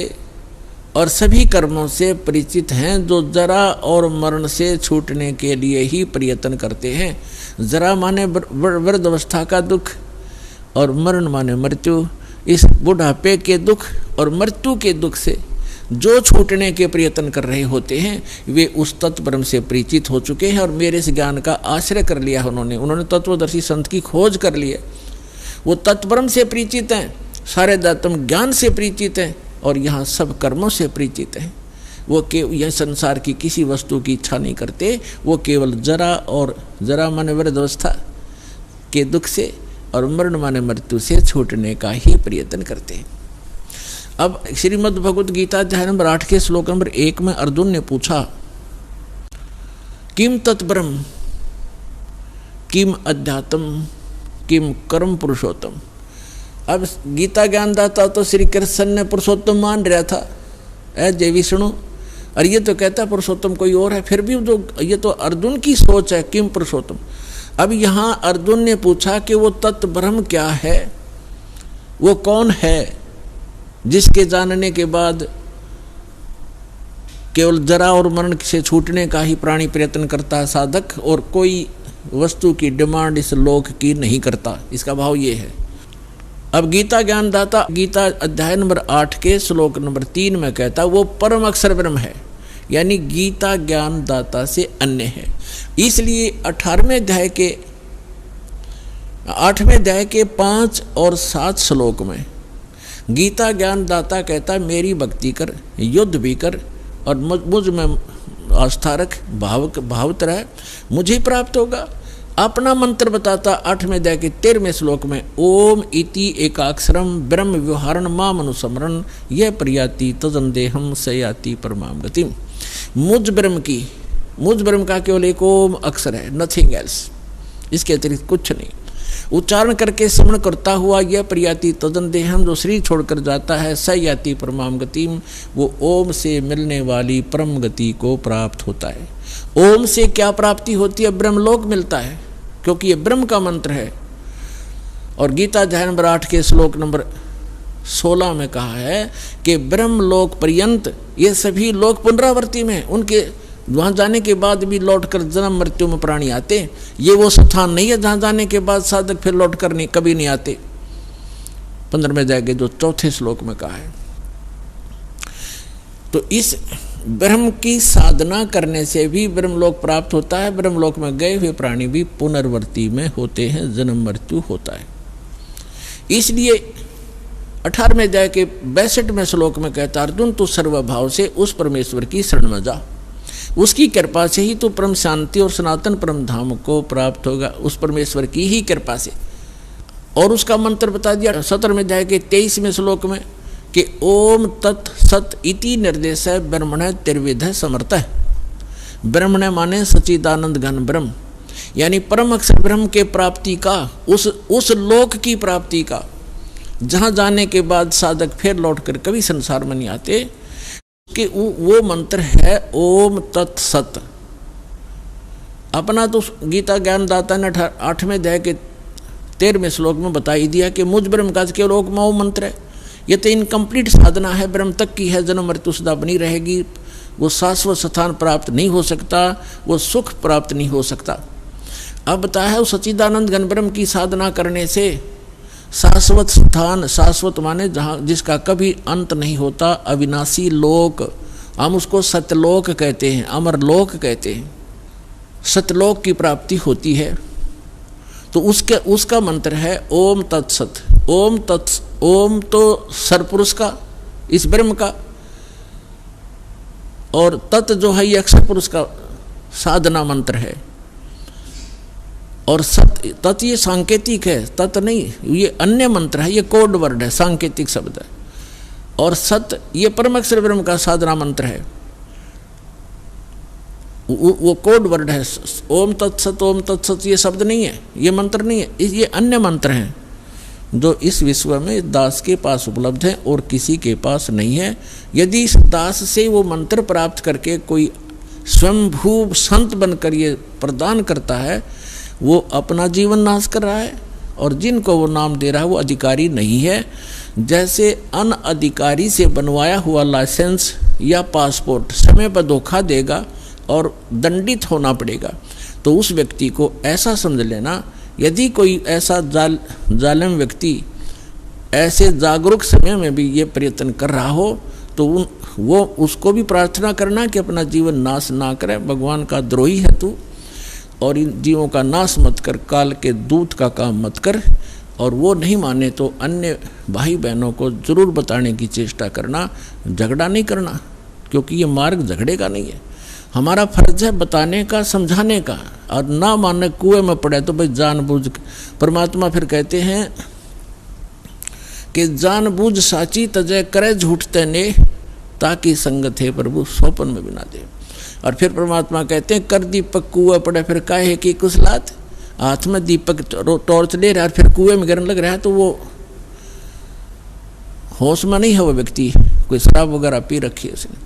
और सभी कर्मों से परिचित हैं, जो जरा और मरण से छूटने के लिए ही प्रयत्न करते हैं। जरा माने वृद्धावस्था का दुख और मरण माने मृत्यु। इस बुढ़ापे के दुख और मृत्यु के दुख से जो छूटने के प्रयत्न कर रहे होते हैं, वे उस तत्ब्रह्म से परिचित हो चुके हैं और मेरे इस ज्ञान का आश्रय कर लिया उन्होंने तत्वदर्शी संत की खोज कर ली है। वो तत्ब्रह्म से परिचित हैं, सारे आत्म ज्ञान से परिचित हैं और यहाँ सब कर्मों से परिचित हैं। वो यह संसार की किसी वस्तु की इच्छा नहीं करते, वो केवल जरा माने वृद्धावस्था के दुख से और मरण माने मृत्यु से छूटने का ही प्रयत्न करते हैं। अब श्रीमद् भगवद गीता अध्याय नंबर 8 के श्लोक नंबर 1 में अर्जुन ने पूछा, किम तत्ब्रह्म किम अध्यात्म किम कर्म पुरुषोत्तम। अब गीता ज्ञानदाता तो श्री कृष्ण ने पुरुषोत्तम मान रहा था, जय विष्णु, और ये तो कहता पुरुषोत्तम कोई और है। फिर भी जो ये तो अर्जुन की सोच है, किम पुरुषोत्तम। अब यहाँ अर्जुन ने पूछा कि वो तत्ब्रह्म क्या है, वो कौन है जिसके जानने के बाद केवल जरा और मरण से छूटने का ही प्राणी प्रयत्न करता है साधक, और कोई वस्तु की डिमांड इस लोक की नहीं करता। इसका भाव ये है। अब गीता ज्ञानदाता गीता अध्याय नंबर 8 के श्लोक नंबर 3 में कहता वो परम अक्षर ब्रह्म है, यानी गीता ज्ञानदाता से अन्य है। इसलिए 8वें अध्याय के 5 और 7 श्लोक में गीता ज्ञानदाता कहता मेरी भक्ति कर, युद्ध भी कर और मुझ में आस्था रख, भावत रह, मुझे प्राप्त होगा। अपना मंत्र बताता 8वें अध्याय के 13वें श्लोक में, ओम इति एकाक्षरम ब्रह्म व्यवहारण माम अनुस्मरण यह प्रयाति तदंदेहम सयाति परमाम गतिम। मुझ ब्रह्म का केवल एक ओम अक्षर है, नथिंग एल्स, इसके अतिरिक्त कुछ नहीं। उच्चारण करके स्मरण करता हुआ यह प्रयाति तदंदेहम, जो शरीर छोड़कर जाता है, सयाति परमाम गतिम, वो ओम से मिलने वाली परम गति को प्राप्त होता है। ओम से क्या प्राप्ति होती है? ब्रह्मलोक मिलता है, क्योंकि ये ब्रह्म का मंत्र है। और गीता अध्याय नंबर 8 के श्लोक नंबर 16 में कहा है कि ब्रह्मलोक पर्यंत ये सभी लोक पुनरावर्ती में, उनके वहाँ जाने के बाद भी लौटकर जन्म मृत्यु में प्राणी आते। ये वो स्थान नहीं है जहाँ जाने के बाद साधक फिर लौट कर कभी नहीं आते। 15वें अध्याय के जो 4थे श्लोक में कहा है। तो इस ब्रह्म की साधना करने से भी ब्रह्मलोक प्राप्त होता है। ब्रह्मलोक में गए हुए प्राणी भी पुनर्वर्ती में होते हैं, जन्म मृत्यु होता है। इसलिए 18वें अध्याय के 62वें श्लोक में कहता अर्जुन तू सर्वभाव से उस परमेश्वर की शरण में जा, उसकी कृपा से ही तो परम शांति और सनातन परम धाम को प्राप्त होगा, उस परमेश्वर की ही कृपा से। और उसका मंत्र बता दिया 17वें अध्याय के 23वें श्लोक में कि ओम तत् सत इति निर्देश है ब्रह्मण त्रिविध समर्थ है। ब्रह्मण माने सच्चिदानंद घन ब्रह्म, यानी परम अक्षर ब्रह्म के प्राप्ति का, उस लोक की प्राप्ति का, जहाँ जाने के बाद साधक फिर लौटकर कभी संसार में नहीं आते, कि वो मंत्र है ओम तत् सत। अपना तो गीता ज्ञानदाता ने 8वें अध्याय के 13वें श्लोक में बता ही दिया कि मुझ ब्रह्म का केवल ओम मंत्र है। ये तो इनकम्प्लीट साधना है, ब्रह्म तक की है, जन्म मृत्यु सदा बनी रहेगी, वो शाश्वत स्थान प्राप्त नहीं हो सकता, वो सुख प्राप्त नहीं हो सकता। अब बताया है उस सच्चिदानंद घन ब्रह्म की साधना करने से शाश्वत स्थान, शाश्वत माने जहाँ जिसका कभी अंत नहीं होता, अविनाशी लोक, हम उसको सत्यलोक कहते हैं, अमरलोक कहते हैं, सत्यलोक की प्राप्ति होती है। तो उसका मंत्र है ओम तत्सत। ओम तो सरपुरुष का, इस ब्रह्म का, और तत् जो है ये अक्षर पुरुष का साधना मंत्र है। और सत तत् ये सांकेतिक है, तत् नहीं, ये अन्य मंत्र है, ये कोड वर्ड है, सांकेतिक शब्द है। और सत ये परम अक्षर ब्रह्म का साधना मंत्र है, वो कोड वर्ड है। ओम तत्सत ये शब्द नहीं है, ये मंत्र नहीं है, ये अन्य मंत्र हैं जो इस विश्व में दास के पास उपलब्ध है और किसी के पास नहीं है। यदि इस दास से वो मंत्र प्राप्त करके कोई स्वयंभू संत बनकर ये प्रदान करता है, वो अपना जीवन नाश कर रहा है, और जिनको वो नाम दे रहा है वो अधिकारी नहीं है। जैसे अनअधिकारी से बनवाया हुआ लाइसेंस या पासपोर्ट समय पर धोखा देगा और दंडित होना पड़ेगा, तो उस व्यक्ति को ऐसा समझ लेना, यदि कोई ऐसा जालिम व्यक्ति ऐसे जागरूक समय में भी ये प्रयत्न कर रहा हो, तो वो उसको भी प्रार्थना करना कि अपना जीवन नाश ना करे, भगवान का द्रोही है तू, और इन जीवों का नाश मत कर, काल के दूत का काम मत कर। और वो नहीं माने तो अन्य भाई बहनों को जरूर बताने की चेष्टा करना, झगड़ा नहीं करना, क्योंकि ये मार्ग झगड़े का नहीं है। हमारा फर्ज है बताने का, समझाने का, और ना माने कुएं में पड़े तो भाई जानबूझ। परमात्मा फिर कहते हैं कि जानबूझ साची तजय करे झूठते ने, ताकि संगत है प्रभु सोपन में बिना दे। और फिर परमात्मा कहते हैं कर दीपक कुएं पड़े फिर काहे की कुसलात, हाथ में दीपक टॉर्च ले रहा है और फिर कुएं में गिरने लग रहा है, तो वो होश में नहीं है, वो व्यक्ति कोई शराब वगैरह पी रखी है उसने,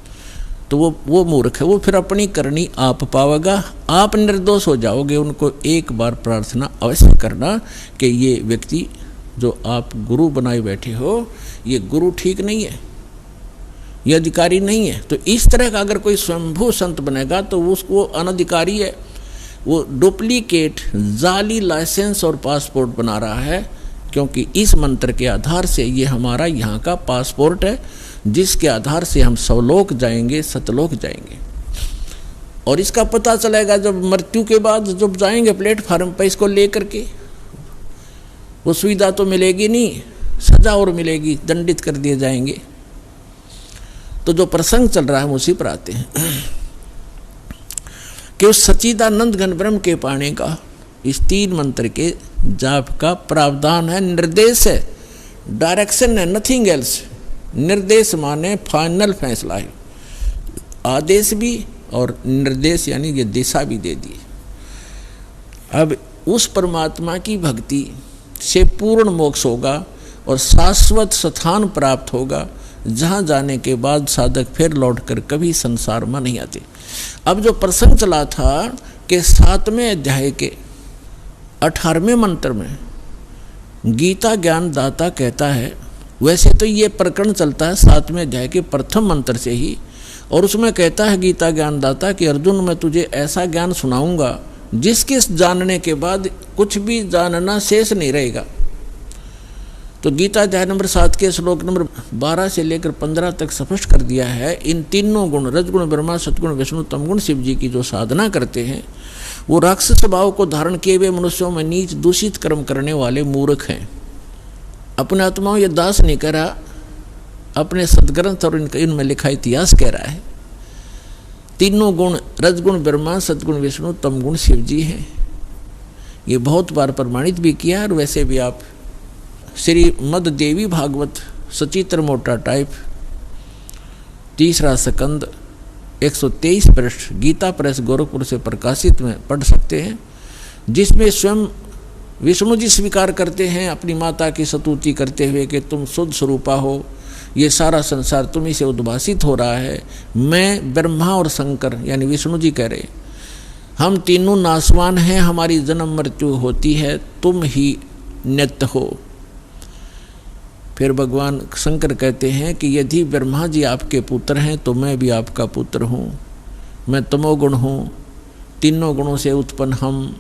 तो वो मूर्ख है, वो फिर अपनी करनी आप पावेगा, आप निर्दोष हो जाओगे। उनको एक बार प्रार्थना अवश्य करना कि ये व्यक्ति जो आप गुरु बनाए बैठे हो, ये गुरु ठीक नहीं है, ये अधिकारी नहीं है। तो इस तरह का अगर कोई स्वयंभू संत बनेगा तो उसको अनधिकारी है, वो डुप्लीकेट जाली लाइसेंस और पासपोर्ट बना रहा है, क्योंकि इस मंत्र के आधार से ये हमारा यहाँ का पासपोर्ट है, जिसके आधार से हम सवलोक जाएंगे, सतलोक जाएंगे। और इसका पता चलेगा जब मृत्यु के बाद जब जाएंगे प्लेटफार्म पर इसको लेकर के, वो सुविधा तो मिलेगी नहीं, सजा और मिलेगी, दंडित कर दिए जाएंगे। तो जो प्रसंग चल रहा है उसी पर आते हैं कि उस सच्चिदानंद घन ब्रह्म के पाने का इस 3 मंत्र के जाप का प्रावधान है, निर्देश है, डायरेक्शन है, नथिंग एल्स। निर्देश माने फाइनल फैसला है, आदेश भी और निर्देश यानी ये दिशा भी दे दी। अब उस परमात्मा की भक्ति से पूर्ण मोक्ष होगा और शाश्वत स्थान प्राप्त होगा, जहाँ जाने के बाद साधक फिर लौटकर कभी संसार में नहीं आते। अब जो प्रसंग चला था कि 7वें अध्याय के 18वें मंत्र में गीता ज्ञान दाता कहता है, वैसे तो ये प्रकरण चलता है 7वें अध्याय के प्रथम मंत्र से ही, और उसमें कहता है गीता ज्ञान दाता कि अर्जुन मैं तुझे ऐसा ज्ञान सुनाऊंगा जिसके जानने के बाद कुछ भी जानना शेष नहीं रहेगा। तो गीता अध्याय नंबर 7 के श्लोक नंबर 12 से लेकर 15 तक स्पष्ट कर दिया है, इन तीनों गुण रजगुण ब्रह्मा सतगुण विष्णु तमगुण शिव जी की जो साधना करते हैं, वो राक्षस स्वभाव को धारण किए हुए मनुष्यों में नीच दूषित कर्म करने वाले मूर्ख हैं। अपने आत्माओं ये दास नहीं कह रहा, अपने सदग्रंथ और इनमें लिखा इतिहास कह रहा है। तीनों गुण रजगुण ब्रह्मा सतगुण विष्णु तमगुण शिव जी हैं। ये बहुत बार प्रमाणित भी किया, और वैसे भी आप श्रीमद् देवी भागवत सचित्र मोटा टाइप 3रा स्कंद 123 पृष्ठ गीता प्रेस गोरखपुर से प्रकाशित में पढ़ सकते हैं, जिसमें स्वयं विष्णु जी स्वीकार करते हैं अपनी माता की स्तुति करते हुए कि तुम शुद्ध स्वरूपा हो, ये सारा संसार तुम्ही से उद्भासित हो रहा है। मैं ब्रह्मा और शंकर यानी विष्णु जी कह रहे, हम तीनों नासवान हैं, हमारी जन्म मृत्यु होती है, तुम ही नित्य हो। फिर भगवान शंकर कहते हैं कि यदि ब्रह्मा जी आपके पुत्र हैं तो मैं भी आपका पुत्र हूँ, मैं तमोगुण हूँ, तीनों गुणों से उत्पन्न हम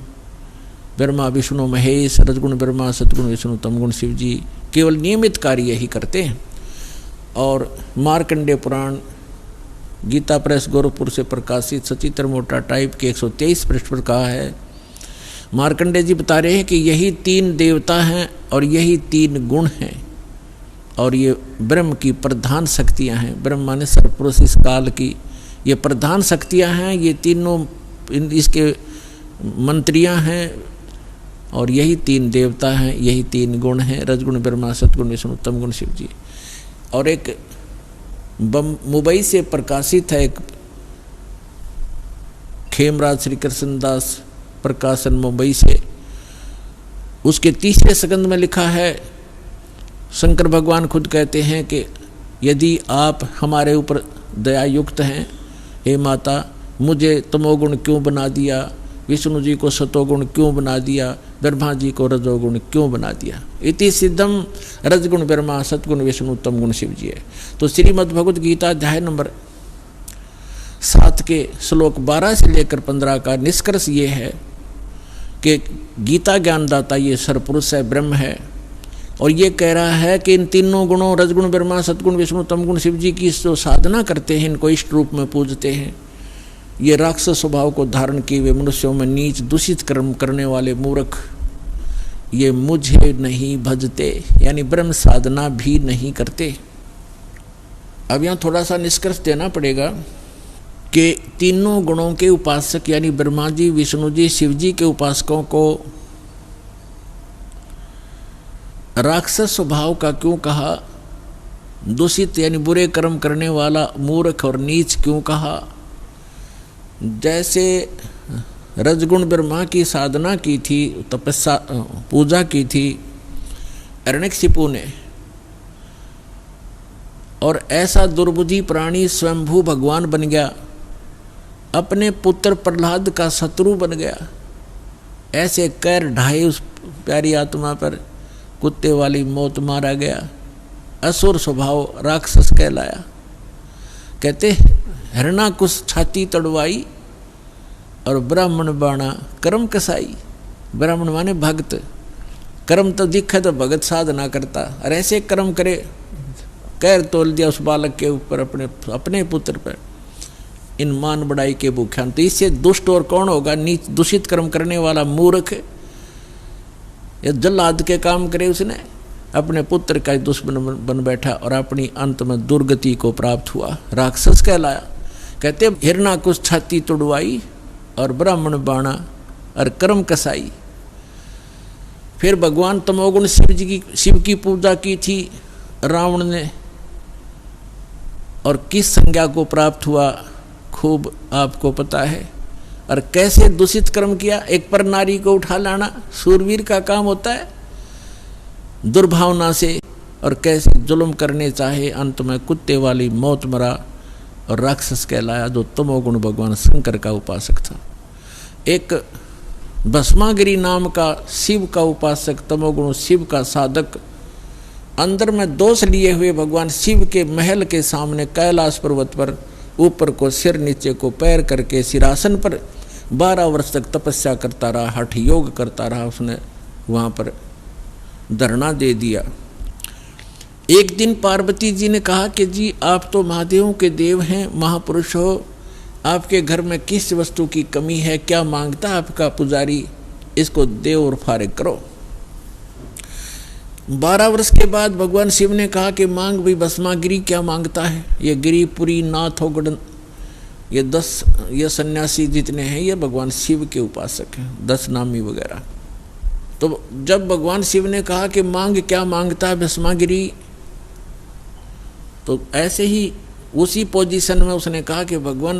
ब्रह्मा विष्णु महेश रजगुण ब्रह्मा सतगुण विष्णु तमगुण शिव जी केवल नियमित कार्य ही करते हैं। और मार्कंडेय पुराण गीता प्रेस गोरखपुर से प्रकाशित सचित्र मोटा टाइप के 123 पृष्ठ पर कहा है, मार्कंडेय जी बता रहे हैं कि यही 3 देवता हैं और यही 3 गुण हैं, और ये ब्रह्म की प्रधान शक्तियां हैं। ब्रह्म माने सर्वपुरुष इस काल की, ये प्रधान शक्तियाँ हैं, ये तीनों इसके मंत्रियाँ हैं, और यही तीन देवता हैं, यही तीन गुण हैं, रजगुण ब्रह्मा, सतगुण विष्णु, तम गुण शिव जी। और एक मुंबई से प्रकाशित है एक खेमराज श्री कृष्णदास प्रकाशन मुंबई से, उसके तीसरे स्कंद में लिखा है, शंकर भगवान खुद कहते हैं कि यदि आप हमारे ऊपर दया युक्त हैं, हे माता मुझे तमोगुण क्यों बना दिया, विष्णु जी को सतोगुण क्यों बना दिया, ब्रह्मा जी को रजोगुण क्यों बना दिया। इति सिद्धम रजगुण ब्रह्मा सतगुण विष्णु तम गुण शिव जी है। तो श्रीमद् भगवद गीता अध्याय नंबर 7 के श्लोक 12 से लेकर 15 का निष्कर्ष ये है कि गीता ज्ञानदाता ये सरपुरुष है, ब्रह्म है, और ये कह रहा है कि इन तीनों गुणों रजगुण ब्रह्मा सतगुण विष्णु तम गुण शिव जी की जो साधना करते हैं, इनको इष्ट रूप में पूजते हैं, ये राक्षस स्वभाव को धारण किए हुए मनुष्यों में नीच दूषित कर्म करने वाले मूर्ख, ये मुझे नहीं भजते, यानी ब्रह्म साधना भी नहीं करते। अब यहाँ थोड़ा सा निष्कर्ष देना पड़ेगा कि तीनों गुणों के उपासक यानी ब्रह्मा जी, विष्णु जी, शिव जी के उपासकों को राक्षस स्वभाव का क्यों कहा, दूषित यानी बुरे कर्म करने वाला मूर्ख और नीच क्यों कहा। जैसे रजगुण ब्रह्मा की साधना की थी, तपस्या पूजा की थी हिरण्यकशिपु ने, और ऐसा दुर्बुद्धि प्राणी स्वयंभू भगवान बन गया, अपने पुत्र प्रहलाद का शत्रु बन गया, ऐसे कैर ढाए उस प्यारी आत्मा पर, कुत्ते वाली मौत मारा गया, असुर स्वभाव राक्षस कहलाया। कहते हिरणाकुश छाती तड़वाई और ब्राह्मण बाणा कर्म कसाई। ब्राह्मण माने भक्त, कर्म तो दिखे तो भगत साधना करता, और ऐसे कर्म करे, कैर तोल दिया उस बालक के ऊपर, अपने पुत्र पर, इन मान बढ़ाई के भूख्यान। तो इससे दुष्ट और कौन होगा, नीच दूषित कर्म करने वाला मूर्ख, या जल्लाद के काम करे, उसने अपने पुत्र का दुश्मन बन बैठा और अपनी अंत में दुर्गति को प्राप्त हुआ, राक्षस कहलाया। कहते हिरणाकुश छाती तुड़वाई और ब्राह्मण बाणा और कर्म कसाई। फिर भगवान तमोगुण शिव की पूजा की थी रावण ने, और किस संज्ञा को प्राप्त हुआ खूब आपको पता है, और कैसे दूषित कर्म किया। एक पर नारी को उठा लाना सूरवीर का काम होता है, दुर्भावना से, और कैसे जुल्म करने चाहे, अंत में कुत्ते वाली मौत मरा और राक्षस कहलाया, जो तमोगुण भगवान शंकर का उपासक था। एक भस्मागिरी नाम का शिव का उपासक, तमोगुण शिव का साधक, अंदर में दोष लिए हुए भगवान शिव के महल के सामने कैलाश पर्वत पर ऊपर को सिर नीचे को पैर करके सिरासन पर 12 वर्ष तक तपस्या करता रहा, हठ योग करता रहा। उसने वहाँ पर धरना दे दिया। एक दिन पार्वती जी ने कहा कि जी आप तो महादेवों के देव हैं, महापुरुष हो, आपके घर में किस वस्तु की कमी है, क्या मांगता है आपका पुजारी, इसको देव और फारिग करो। 12 वर्ष के बाद भगवान शिव ने कहा कि मांग भी भस्मागिरी क्या मांगता है। ये गिरिपुरी नाथ होगड़न, ये 10 ये सन्यासी जितने हैं ये भगवान शिव के उपासक हैं, 10 नामी वगैरह। तो जब भगवान शिव ने कहा कि मांग क्या मांगता है भस्मागिरी, तो ऐसे ही उसी पोजीशन में उसने कहा कि भगवान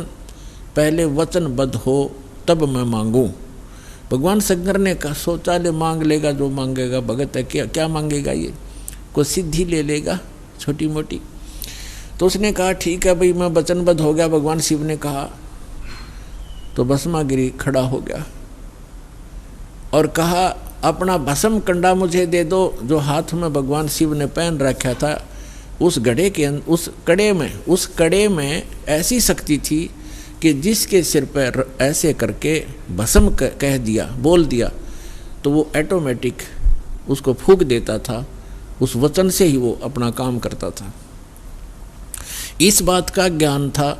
पहले वचनबद्ध हो तब मैं मांगूं। भगवान शंकर ने कहा सोचा ले मांग लेगा जो मांगेगा, भगत है क्या मांगेगा, ये कोई सिद्धि ले लेगा छोटी मोटी। तो उसने कहा ठीक है भाई मैं वचनबद्ध हो गया। भगवान शिव ने कहा तो भस्मागिरी खड़ा हो गया और कहा अपना भस्म कंडा मुझे दे दो, जो हाथ में भगवान शिव ने पहन रखा था। उस घड़े के उस कड़े में ऐसी शक्ति थी कि जिसके सिर पर ऐसे करके भस्म कह दिया, बोल दिया, तो वो ऑटोमेटिक उसको फूंक देता था। उस वचन से ही वो अपना काम करता था। इस बात का ज्ञान था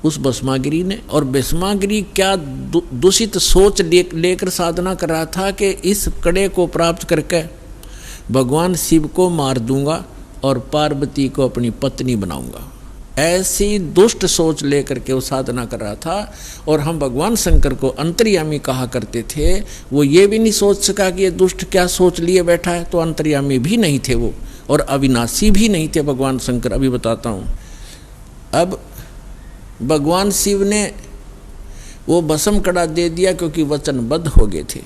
उस भस्मागिरी ने। और भस्मागिरी क्या दूषित सोच लेकर साधना कर रहा था कि इस कड़े को प्राप्त करके भगवान शिव को मार दूंगा और पार्वती को अपनी पत्नी बनाऊंगा। ऐसी दुष्ट सोच लेकर के वो साधना कर रहा था। और हम भगवान शंकर को अंतर्यामी कहा करते थे, वो ये भी नहीं सोच सका कि ये दुष्ट क्या सोच लिए बैठा है, तो अंतर्यामी भी नहीं थे वो, और अविनाशी भी नहीं थे भगवान शंकर। अभी बताता हूँ। अब भगवान शिव ने वो भस्म कड़ा दे दिया क्योंकि वचनबद्ध हो गए थे।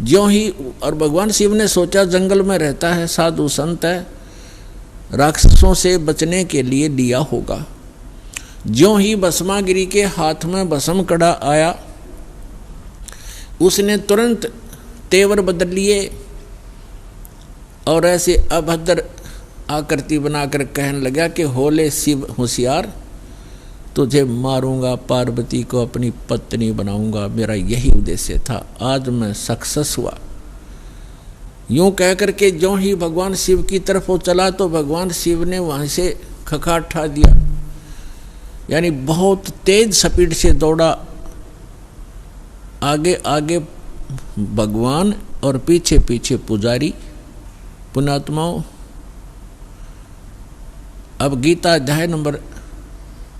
ज्यों ही, और भगवान शिव ने सोचा जंगल में रहता है, साधु संत है, राक्षसों से बचने के लिए लिया होगा। ज्यों ही भस्मागिरी के हाथ में भस्म कड़ा आया, उसने तुरंत तेवर बदल लिए और ऐसे अभद्र आकृति बनाकर कहने लगा कि होले शिव होशियार, तुझे मारूंगा, पार्वती को अपनी पत्नी बनाऊंगा, मेरा यही उद्देश्य था, आज मैं सक्सेस हुआ। यूं कह करके जो ही भगवान शिव की तरफ वो चला तो भगवान शिव ने वहाँ से खखाट उठा दिया, यानी बहुत तेज स्पीड से दौड़ा। आगे आगे भगवान और पीछे पीछे पुजारी पुण्यात्माओं। अब गीता अध्याय नंबर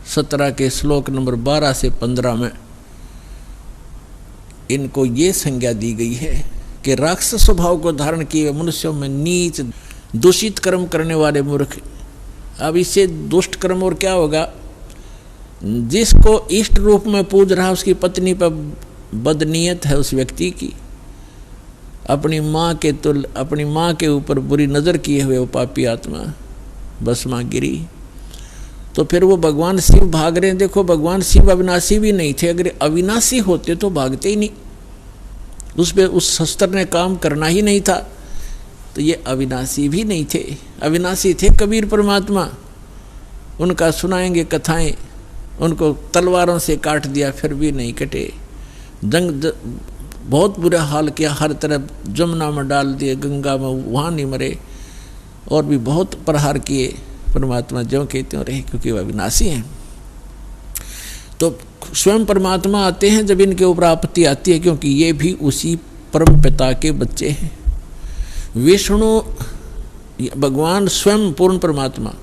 17 के श्लोक नंबर 12 से 15 में इनको ये संज्ञा दी गई है कि राक्षस स्वभाव को धारण किए मनुष्यों में नीच दूषित कर्म करने वाले मूर्ख। अब इससे दुष्ट कर्म और क्या होगा? जिसको इष्ट रूप में पूज रहा उसकी पत्नी पर बदनीयत है उस व्यक्ति की, अपनी माँ के ऊपर बुरी नज़र किए हुए वो पापी आत्मा भस्मागिरी। तो फिर वो भगवान शिव भाग रहे हैं। देखो भगवान शिव अविनाशी भी नहीं थे, अगर अविनाशी होते तो भागते ही नहीं, उस पे उस शस्त्र ने काम करना ही नहीं था। तो ये अविनाशी भी नहीं थे, अविनाशी थे कबीर परमात्मा। उनका सुनाएंगे कथाएं, उनको तलवारों से काट दिया फिर भी नहीं कटे, बहुत बुरा हाल किया, हर तरफ जमुना में डाल दिए, गंगा में, वहाँ नहीं मरे, और भी बहुत प्रहार किए। परमात्मा ज्यों कहते हो रहे क्योंकि वह अविनाशी हैं। तो स्वयं परमात्मा आते हैं जब इनके ऊपर आपत्ति आती है, क्योंकि ये भी उसी परम पिता के बच्चे हैं। विष्णु भगवान स्वयं पूर्ण परमात्मा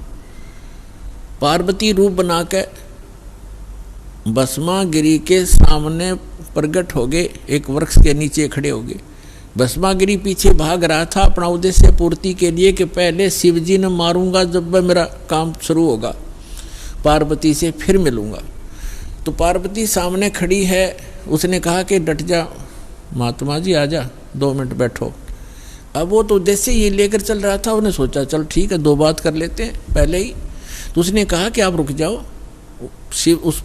पार्वती रूप बनाकर भस्मागिरी के सामने प्रकट हो गए, एक वृक्ष के नीचे खड़े हो गए। भस्मागिरी पीछे भाग रहा था अपना उद्देश्य पूर्ति के लिए कि पहले शिवजी ने मारूंगा, जब वह मेरा काम शुरू होगा पार्वती से फिर मिलूंगा। तो पार्वती सामने खड़ी है, उसने कहा कि डट जा महात्मा जी, आ जा 2 मिनट बैठो। अब वो तो उद्देश्य ये लेकर चल रहा था, उन्हें सोचा चल ठीक है 2 बात कर लेते हैं पहले ही। तो उसने कहा कि आप रुक जाओ। शिव उस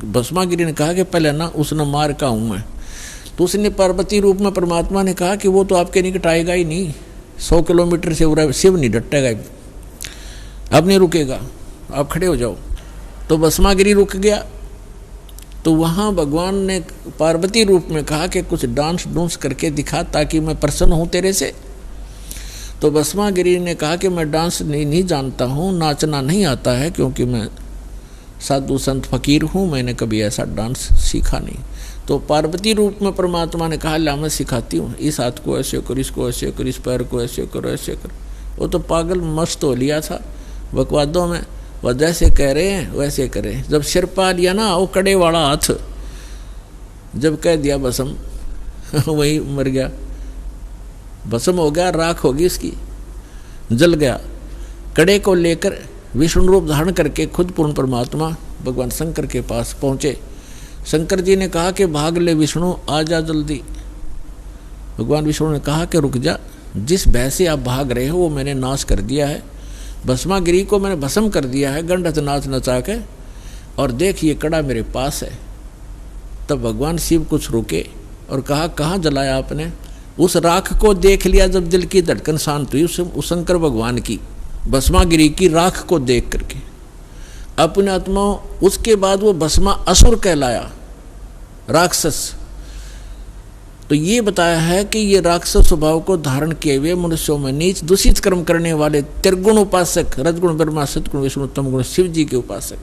भस्मागिरी ने कहा कि पहले ना उसने मार का हूँ मैं। तो उसने पार्वती रूप में परमात्मा ने कहा कि वो तो आपके निकट आएगा ही नहीं, 100 किलोमीटर से उड़ा शिव नहीं डटेगा, अब नहीं रुकेगा, आप खड़े हो जाओ। तो भस्मागिरी रुक गया। तो वहाँ भगवान ने पार्वती रूप में कहा कि कुछ डांस डूंस करके दिखा ताकि मैं प्रसन्न हूँ तेरे से। तो भस्मागिरी ने कहा कि मैं डांस नहीं जानता हूँ, नाचना नहीं आता है, क्योंकि मैं साधु संत फकीर हूँ, मैंने कभी ऐसा डांस सीखा नहीं। तो पार्वती रूप में परमात्मा ने कहा ला मैं सिखाती हूँ, इस हाथ को ऐसे करो, इसको ऐसे करो, इस पैर को ऐसे करो, ऐसे करो। वो तो पागल मस्त हो लिया था बकवादों में, वह जैसे कह रहे हैं वैसे करें। जब सिर पा लिया ना वो कड़े वाला हाथ, जब कह दिया भस्म वही मर गया, भस्म हो गया, राख होगी इसकी, जल गया। कड़े को लेकर विष्णु रूप धारण करके खुद पूर्ण परमात्मा भगवान शंकर के पास पहुँचे। शंकर जी ने कहा कि भाग ले विष्णु, आ जा जल्दी। भगवान विष्णु ने कहा कि रुक जा, जिस भय से आप भाग रहे हो वो मैंने नाश कर दिया है, भस्मागिरी को मैंने भस्म कर दिया है गंडत नाच नचा के, और देख ये कड़ा मेरे पास है। तब भगवान शिव कुछ रुके और कहा कहाँ जलाया आपने? उस राख को देख लिया जब दिल की धड़कन शांत हुई, उस शंकर भगवान की भस्मागिरी की राख को देख करके अपने आत्माओं। उसके बाद वो भस्मा असुर कहलाया, राक्षस। तो ये बताया है कि ये राक्षस स्वभाव को धारण किए हुए मनुष्यों में नीच दूषित कर्म करने वाले त्रिगुण उपासक, रजगुण ब्रह्मा सतगुण विष्णु तम गुण शिव जी के उपासक।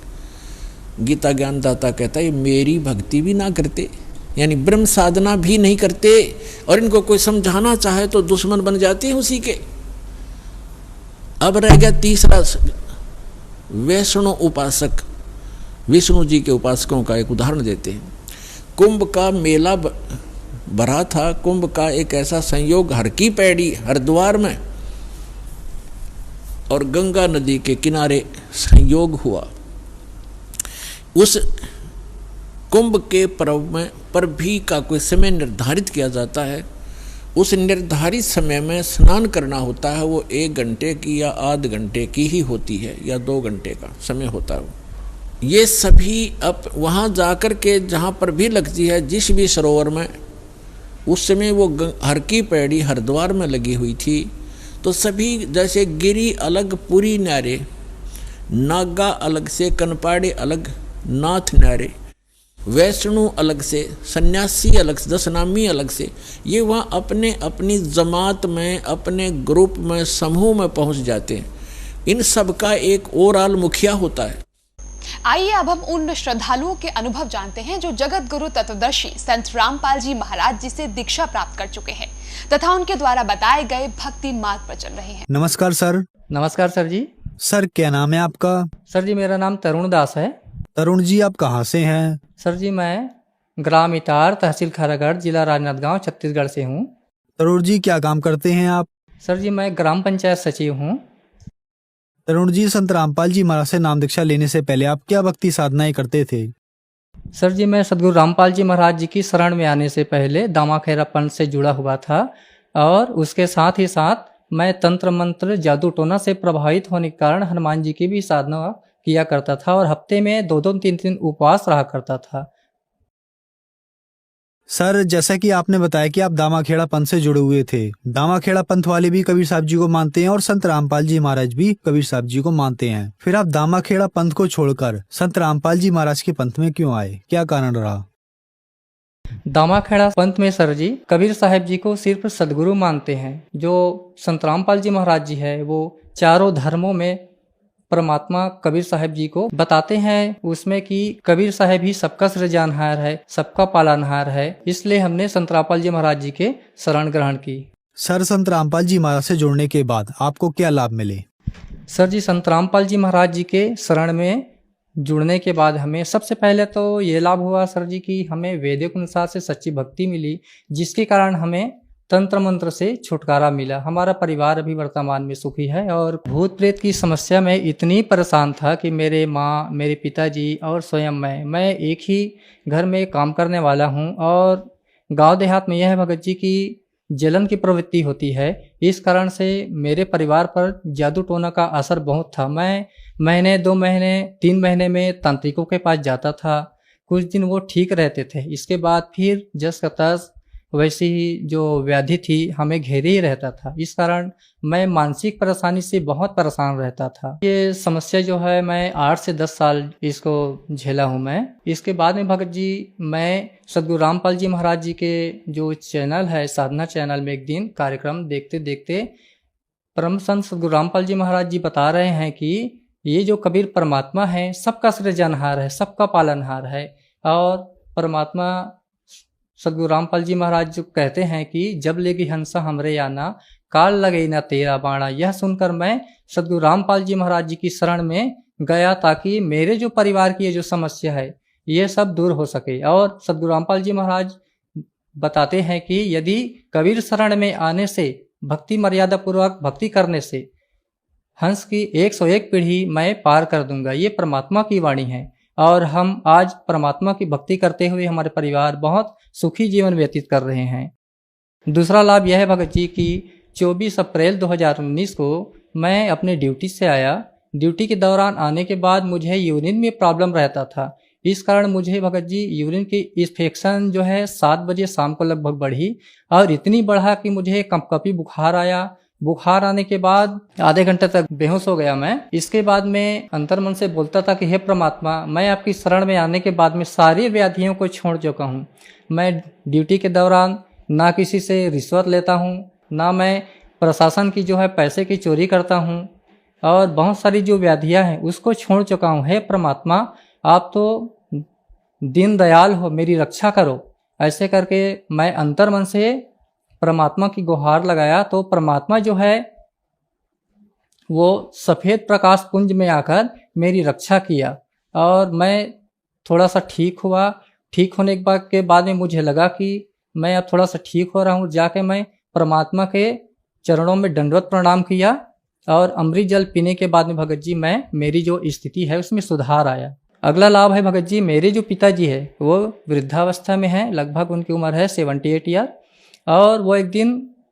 गीता ज्ञानदाता कहता है मेरी भक्ति भी ना करते, यानी ब्रह्म साधना भी नहीं करते, और इनको कोई समझाना चाहे तो दुश्मन बन जाते हैं उसी के। अब रह गया तीसरा वैष्णव उपासक विष्णु जी के उपासकों का एक उदाहरण देते हैं। कुंभ का मेला भरा था। कुंभ का एक ऐसा संयोग हर की पैड़ी हरिद्वार में और गंगा नदी के किनारे संयोग हुआ। उस कुंभ के पर्व में पर भी का कोई समय निर्धारित किया जाता है। उस निर्धारित समय में स्नान करना होता है। वो 1 घंटे की या आध घंटे की ही होती है या 2 घंटे का समय होता है। ये सभी अब वहाँ जाकर के जहाँ पर भी लगती है जिस भी सरोवर में, उस समय वो हर की पैड़ी हरिद्वार में लगी हुई थी। तो सभी जैसे गिरी अलग पुरी न्यारे, नागा अलग से, कनपाड़े अलग, नाथ न्यारे, वैष्णु अलग से, सन्यासी अलग से, दशनामी अलग से, ये वहाँ अपने अपनी जमात में, अपने ग्रुप में, समूह में पहुँच जाते हैं। इन सब का एक ओवरऑल मुखिया होता है। आइए अब हम उन श्रद्धालुओं के अनुभव जानते हैं जो जगत गुरु तत्वदर्शी संत रामपाल जी महाराज जी से दीक्षा प्राप्त कर चुके हैं तथा उनके द्वारा बताए गए भक्ति मार्ग पर चल रहे हैं। नमस्कार सर। नमस्कार सर जी। सर क्या नाम है आपका? सर जी मेरा नाम तरुण दास है। तरुण जी आप कहाँ से हैं? सर जी मैं ग्राम इटार, तहसील खैरागढ़, जिला राजनांदगांव, छत्तीसगढ़ से हूँ। तरुण जी क्या काम करते हैं आप? सर जी मैं ग्राम पंचायत सचिव हूँ। तरुण जी संत रामपाल जी महाराज से नाम दीक्षा लेने से पहले आप क्या भक्ति साधनाएं करते थे? सर जी मैं सदगुरु रामपाल जी महाराज जी की शरण में आने से पहले दामाखेड़ा पंथ से जुड़ा हुआ था और उसके साथ ही साथ मैं तंत्र मंत्र जादू टोना से प्रभावित होने के कारण हनुमान जी की भी साधना किया करता था और हफ्ते में 2-2, 3-3 उपवास रहा करता था। सर जैसा कि आपने बताया कि आप दामाखेड़ा पंथ से जुड़े हुए थे, दामाखेड़ा पंथ वाले भी कबीर साहब जी को मानते हैं और संत रामपाल जी महाराज भी कबीर साहब जी को मानते हैं। फिर आप दामाखेड़ा पंथ को छोड़कर संत रामपाल जी महाराज के पंथ में क्यों आए? क्या कारण रहा? दामाखेड़ा पंथ में सर जी कबीर साहब जी को सिर्फ सदगुरु मानते हैं। जो संत रामपाल जी महाराज जी है वो चारों धर्मों में परमात्मा कबीर साहब जी को बताते हैं, उसमें कि कबीर साहब ही सबका सृजनहार है, सबका पालनहार है। इसलिए हमने संत रामपाल जी महाराज जी के शरण ग्रहण की। सर संत रामपाल जी महाराज से जुड़ने के बाद आपको क्या लाभ मिले? सर जी संत रामपाल जी महाराज जी के शरण में जुड़ने के बाद हमें सबसे पहले तो ये लाभ हुआ सर जी कि हमें वैदिक अनुसार से सच्ची भक्ति मिली, जिसके कारण हमें तंत्र मंत्र से छुटकारा मिला। हमारा परिवार अभी वर्तमान में सुखी है और भूत प्रेत की समस्या में इतनी परेशान था कि मेरे माँ, मेरे पिताजी और स्वयं मैं एक ही घर में काम करने वाला हूँ और गांव देहात में यह है भगत जी की जलन की प्रवृत्ति होती है। इस कारण से मेरे परिवार पर जादू टोना का असर बहुत था। मैं महीने, 2 महीने, 3 महीने में तांत्रिकों के पास जाता था। कुछ दिन वो ठीक रहते थे, इसके बाद फिर जस का तस वैसी ही जो व्याधि थी हमें घेरे ही रहता था। इस कारण मैं मानसिक परेशानी से बहुत परेशान रहता था। ये समस्या जो है मैं 8 से 10 साल इसको झेला हूँ मैं। इसके बाद में भगत जी मैं सदगुरु रामपाल जी महाराज जी के जो चैनल है साधना चैनल में एक दिन कार्यक्रम देखते देखते परम संत सदगुरु रामपाल जी महाराज जी बता रहे हैं कि ये जो कबीर परमात्मा है सबका सृजनहार है, सबका पालनहार है। और परमात्मा सदगुरु रामपाल जी महाराज जो कहते हैं कि जब लेगी हंसा हमरे आना, काल लगे ना तेरा बाणा। यह सुनकर मैं सदगुरु रामपाल जी महाराज जी की शरण में गया ताकि मेरे जो परिवार की ये जो समस्या है ये सब दूर हो सके। और सदगुरु रामपाल जी महाराज बताते हैं कि यदि कबीर शरण में आने से, भक्ति मर्यादा पूर्वक भक्ति करने से हंस की 101 पीढ़ी मैं पार कर दूंगा। ये परमात्मा की वाणी है और हम आज परमात्मा की भक्ति करते हुए हमारे परिवार बहुत सुखी जीवन व्यतीत कर रहे हैं। दूसरा लाभ यह है भगत जी की 24 अप्रैल 2019 को मैं अपने ड्यूटी से आया। ड्यूटी के दौरान आने के बाद मुझे यूरिन में प्रॉब्लम रहता था। इस कारण मुझे भगत जी यूरिन की इन्फेक्शन जो है 7 बजे शाम को लगभग बढ़ी और इतनी बढ़ा कि मुझे कंपकपी बुखार आया। बुखार आने के बाद आधे घंटे तक बेहोश हो गया मैं। इसके बाद में अंतर्मन से बोलता था कि हे परमात्मा, मैं आपकी शरण में आने के बाद में सारी व्याधियों को छोड़ चुका हूँ। मैं ड्यूटी के दौरान ना किसी से रिश्वत लेता हूँ, ना मैं प्रशासन की जो है पैसे की चोरी करता हूँ और बहुत सारी जो व्याधियाँ हैं उसको छोड़ चुका हूँ। हे परमात्मा, आप तो दीन दयाल हो, मेरी रक्षा करो। ऐसे करके मैं अंतर्मन से परमात्मा की गुहार लगाया तो परमात्मा जो है वो सफ़ेद प्रकाश पुंज में आकर मेरी रक्षा किया और मैं थोड़ा सा ठीक हुआ। ठीक होने के बाद में मुझे लगा कि मैं अब थोड़ा सा ठीक हो रहा हूँ। जाके मैं परमात्मा के चरणों में दंडवत प्रणाम किया और अमृत जल पीने के बाद में भगत जी मेरी जो स्थिति है उसमें सुधार आया। अगला लाभ है भगत जी, मेरे जो पिताजी है वो वृद्धावस्था में है, लगभग उनकी उम्र है 78 ईयर। और वो एक दिन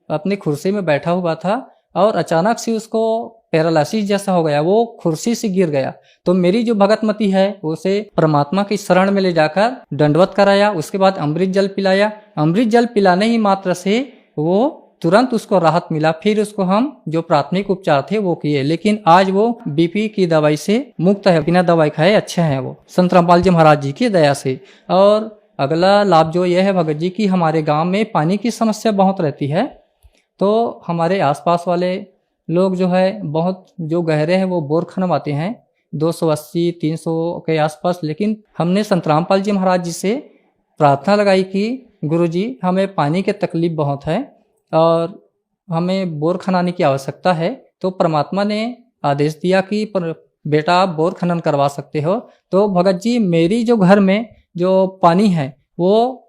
अपनी कुर्सी में बैठा हुआ था और अचानक से उसको पैरालिसिस जैसा हो गया, वो कुर्सी से गिर गया। तो मेरी जो भगतमती है उसे परमात्मा की शरण में ले जाकर दंडवत कराया, उसके बाद अमृत जल पिलाया। अमृत जल पिलाने ही मात्र से वो तुरंत उसको राहत मिला। फिर उसको हम जो प्राथमिक उपचार थे वो किए, लेकिन आज वो बीपी की दवाई से मुक्त है, बिना दवाई खाए अच्छे हैं वो, संत रामपाल जी महाराज जी की दया से। और अगला लाभ जो ये है भगत जी की हमारे गांव में पानी की समस्या बहुत रहती है। तो हमारे आसपास वाले लोग जो है बहुत जो गहरे हैं वो बोर खनवाते हैं 280-300 के आसपास। लेकिन हमने संत रामपाल जी महाराज जी से प्रार्थना लगाई कि गुरुजी हमें पानी की तकलीफ बहुत है और हमें बोर खनाने की आवश्यकता है। तो परमात्मा ने आदेश दिया कि बेटा आप बोर खनन करवा सकते हो। तो भगत जी मेरी जो घर में जो पानी है वो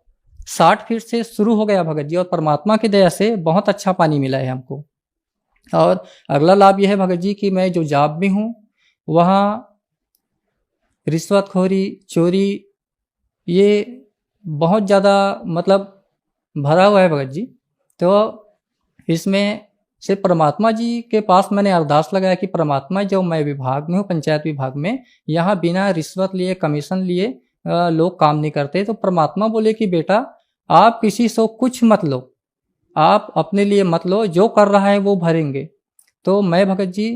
60 फीट से शुरू हो गया भगत जी, और परमात्मा की दया से बहुत अच्छा पानी मिला है हमको। और अगला लाभ यह है भगत जी कि मैं जो जॉब में हूँ वहाँ रिश्वतखोरी, चोरी ये बहुत ज़्यादा मतलब भरा हुआ है भगत जी। तो इसमें से परमात्मा जी के पास मैंने अरदास लगाया कि परमात्मा जो मैं विभाग में हूँ, पंचायत विभाग में, यहाँ बिना रिश्वत लिए, कमीशन लिए लोग काम नहीं करते। तो परमात्मा बोले कि बेटा आप किसी से कुछ मत लो, आप अपने लिए मत लो, जो कर रहा है वो भरेंगे। तो मैं भगत जी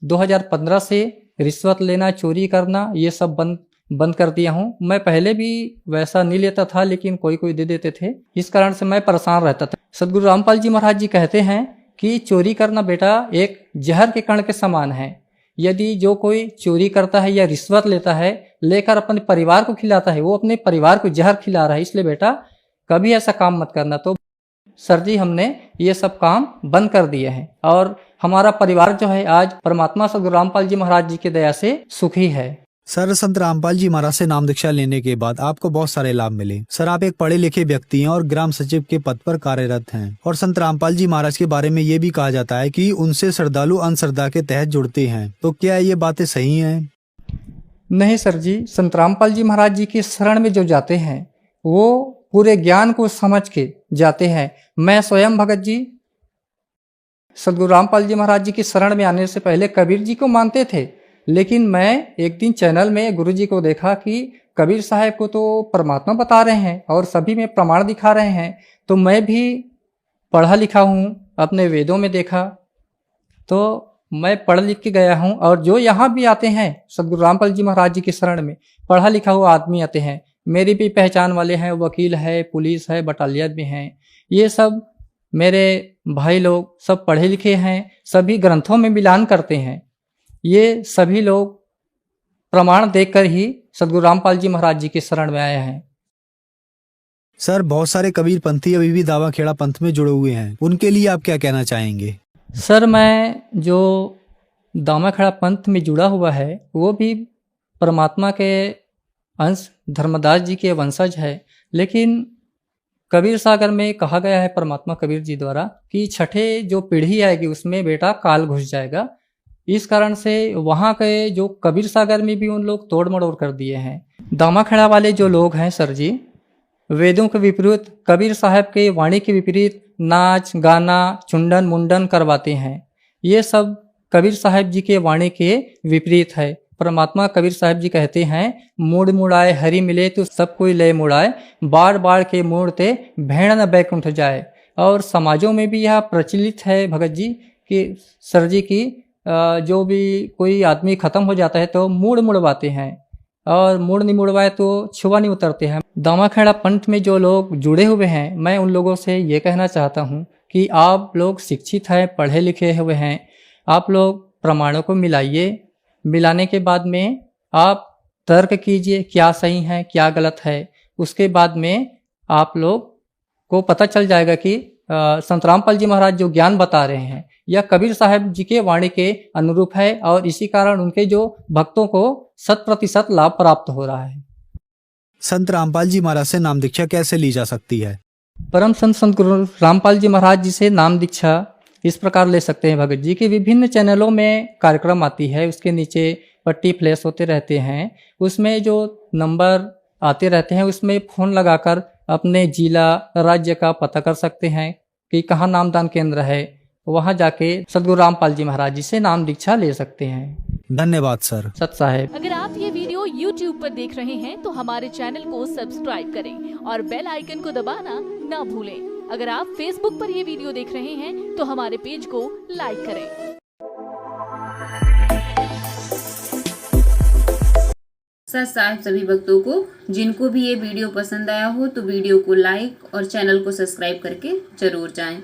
2015 से रिश्वत लेना, चोरी करना ये सब बंद कर दिया हूँ। मैं पहले भी वैसा नहीं लेता था, लेकिन कोई कोई दे देते थे, इस कारण से मैं परेशान रहता था। सदगुरु रामपाल जी महाराज जी कहते हैं कि चोरी करना बेटा एक जहर के कण के समान है। यदि जो कोई चोरी करता है या रिश्वत लेता है, लेकर अपने परिवार को खिलाता है, वो अपने परिवार को जहर खिला रहा है। इसलिए बेटा कभी ऐसा काम मत करना। तो सर जी हमने ये सब काम बंद कर दिए हैं और हमारा परिवार जो है आज परमात्मा सदगुरु रामपाल जी महाराज जी की दया से सुखी है। सर, संत रामपाल जी महाराज से नाम दीक्षा लेने के बाद आपको बहुत सारे लाभ मिले। सर, आप एक पढ़े लिखे व्यक्ति हैं और ग्राम सचिव के पद पर कार्यरत हैं। और संत रामपाल जी महाराज के बारे में ये भी कहा जाता है कि उनसे श्रद्धालु अंधश्रद्धा के तहत जुड़ते हैं। तो क्या ये बातें सही हैं? नहीं सर जी, संत रामपाल जी महाराज जी की शरण में जो जाते हैं वो पूरे ज्ञान को समझ के जाते हैं। मैं स्वयं भगत जी सदगुरु रामपाल जी महाराज जी की शरण में आने से पहले कबीर जी को मानते थे, लेकिन मैं एक दिन चैनल में गुरु जी को देखा कि कबीर साहब को तो परमात्मा बता रहे हैं और सभी में प्रमाण दिखा रहे हैं। तो मैं भी पढ़ा लिखा हूँ, अपने वेदों में देखा, तो मैं पढ़ लिख के गया हूँ। और जो यहाँ भी आते हैं सदगुरु रामपाल जी महाराज जी की शरण में, पढ़ा लिखा हुआ आदमी आते हैं। मेरी भी पहचान वाले हैं, वकील है, पुलिस है, बटालियन में हैं। ये सब मेरे भाई लोग सब पढ़े लिखे हैं, सभी ग्रंथों में मिलान करते हैं। ये सभी लोग प्रमाण देखकर ही सदगुरु रामपाल जी महाराज जी के शरण में आए हैं। सर, बहुत सारे कबीर पंथी अभी भी दावा खेड़ा पंथ में जुड़े हुए हैं, उनके लिए आप क्या कहना चाहेंगे? सर, मैं जो दामा खेड़ा पंथ में जुड़ा हुआ है वो भी परमात्मा के अंश धर्मदास जी के वंशज है। लेकिन कबीर सागर में कहा गया है परमात्मा कबीर जी द्वारा कि छठे जो पीढ़ी आएगी उसमें बेटा काल घुस जाएगा। इस कारण से वहाँ के जो कबीर सागर में भी उन लोग तोड़ मड़ोड़ कर दिए हैं। दामा खेड़ा वाले जो लोग हैं सर जी, वेदों के विपरीत, कबीर साहब के वाणी के विपरीत नाच गाना, चुंडन मुंडन करवाते हैं। ये सब कबीर साहब जी के वाणी के विपरीत है। परमात्मा कबीर साहब जी कहते हैं, मूड मुड़ाए हरि मिले तो सब कोई लय मुड़ाए, बार बार के मूड़ते भेड़ न बैकुंठ जाए। और समाजों में भी यह प्रचलित है भगत जी कि सर जी की जो भी कोई आदमी खत्म हो जाता है तो मूड मुड़वाते हैं, और मूड नहीं मुड़वाए तो छुआ नहीं उतरते हैं। दामा खेड़ा पंथ में जो लोग जुड़े हुए हैं, मैं उन लोगों से ये कहना चाहता हूँ कि आप लोग शिक्षित हैं, पढ़े लिखे हुए हैं, आप लोग प्रमाणों को मिलाइए। मिलाने के बाद में आप तर्क कीजिए क्या सही है क्या गलत है। उसके बाद में आप लोग को पता चल जाएगा कि संत रामपाल जी महाराज जो ज्ञान बता रहे हैं यह कबीर साहब जी के वाणी के अनुरूप है और इसी कारण उनके जो भक्तों को 100% लाभ प्राप्त हो रहा है। संत रामपाल जी महाराज से नाम दीक्षा कैसे ली जा सकती है? परम संत गुरु रामपाल जी महाराज जी से नाम दीक्षा इस प्रकार ले सकते हैं। भगत जी के विभिन्न चैनलों में कार्यक्रम आती है, उसके नीचे पट्टी फ्लैश होते रहते हैं, उसमें जो नंबर आते रहते हैं उसमें फ़ोन लगाकर अपने जिला राज्य का पता कर सकते हैं कि कहाँ नामदान केंद्र है, वहाँ जाके सदगुरु रामपाल जी महाराज जी से नाम दीक्षा ले सकते हैं। धन्यवाद सर। सत साहेब। अगर आप ये वीडियो YouTube पर देख रहे हैं तो हमारे चैनल को सब्सक्राइब करें और बेल आइकन को दबाना ना भूलें। अगर आप Facebook पर ये वीडियो देख रहे हैं तो हमारे पेज को लाइक करें। सत साहिब सभी भक्तों को, जिनको भी ये वीडियो पसंद आया हो तो वीडियो को लाइक और चैनल को सब्सक्राइब करके जरूर जाएं।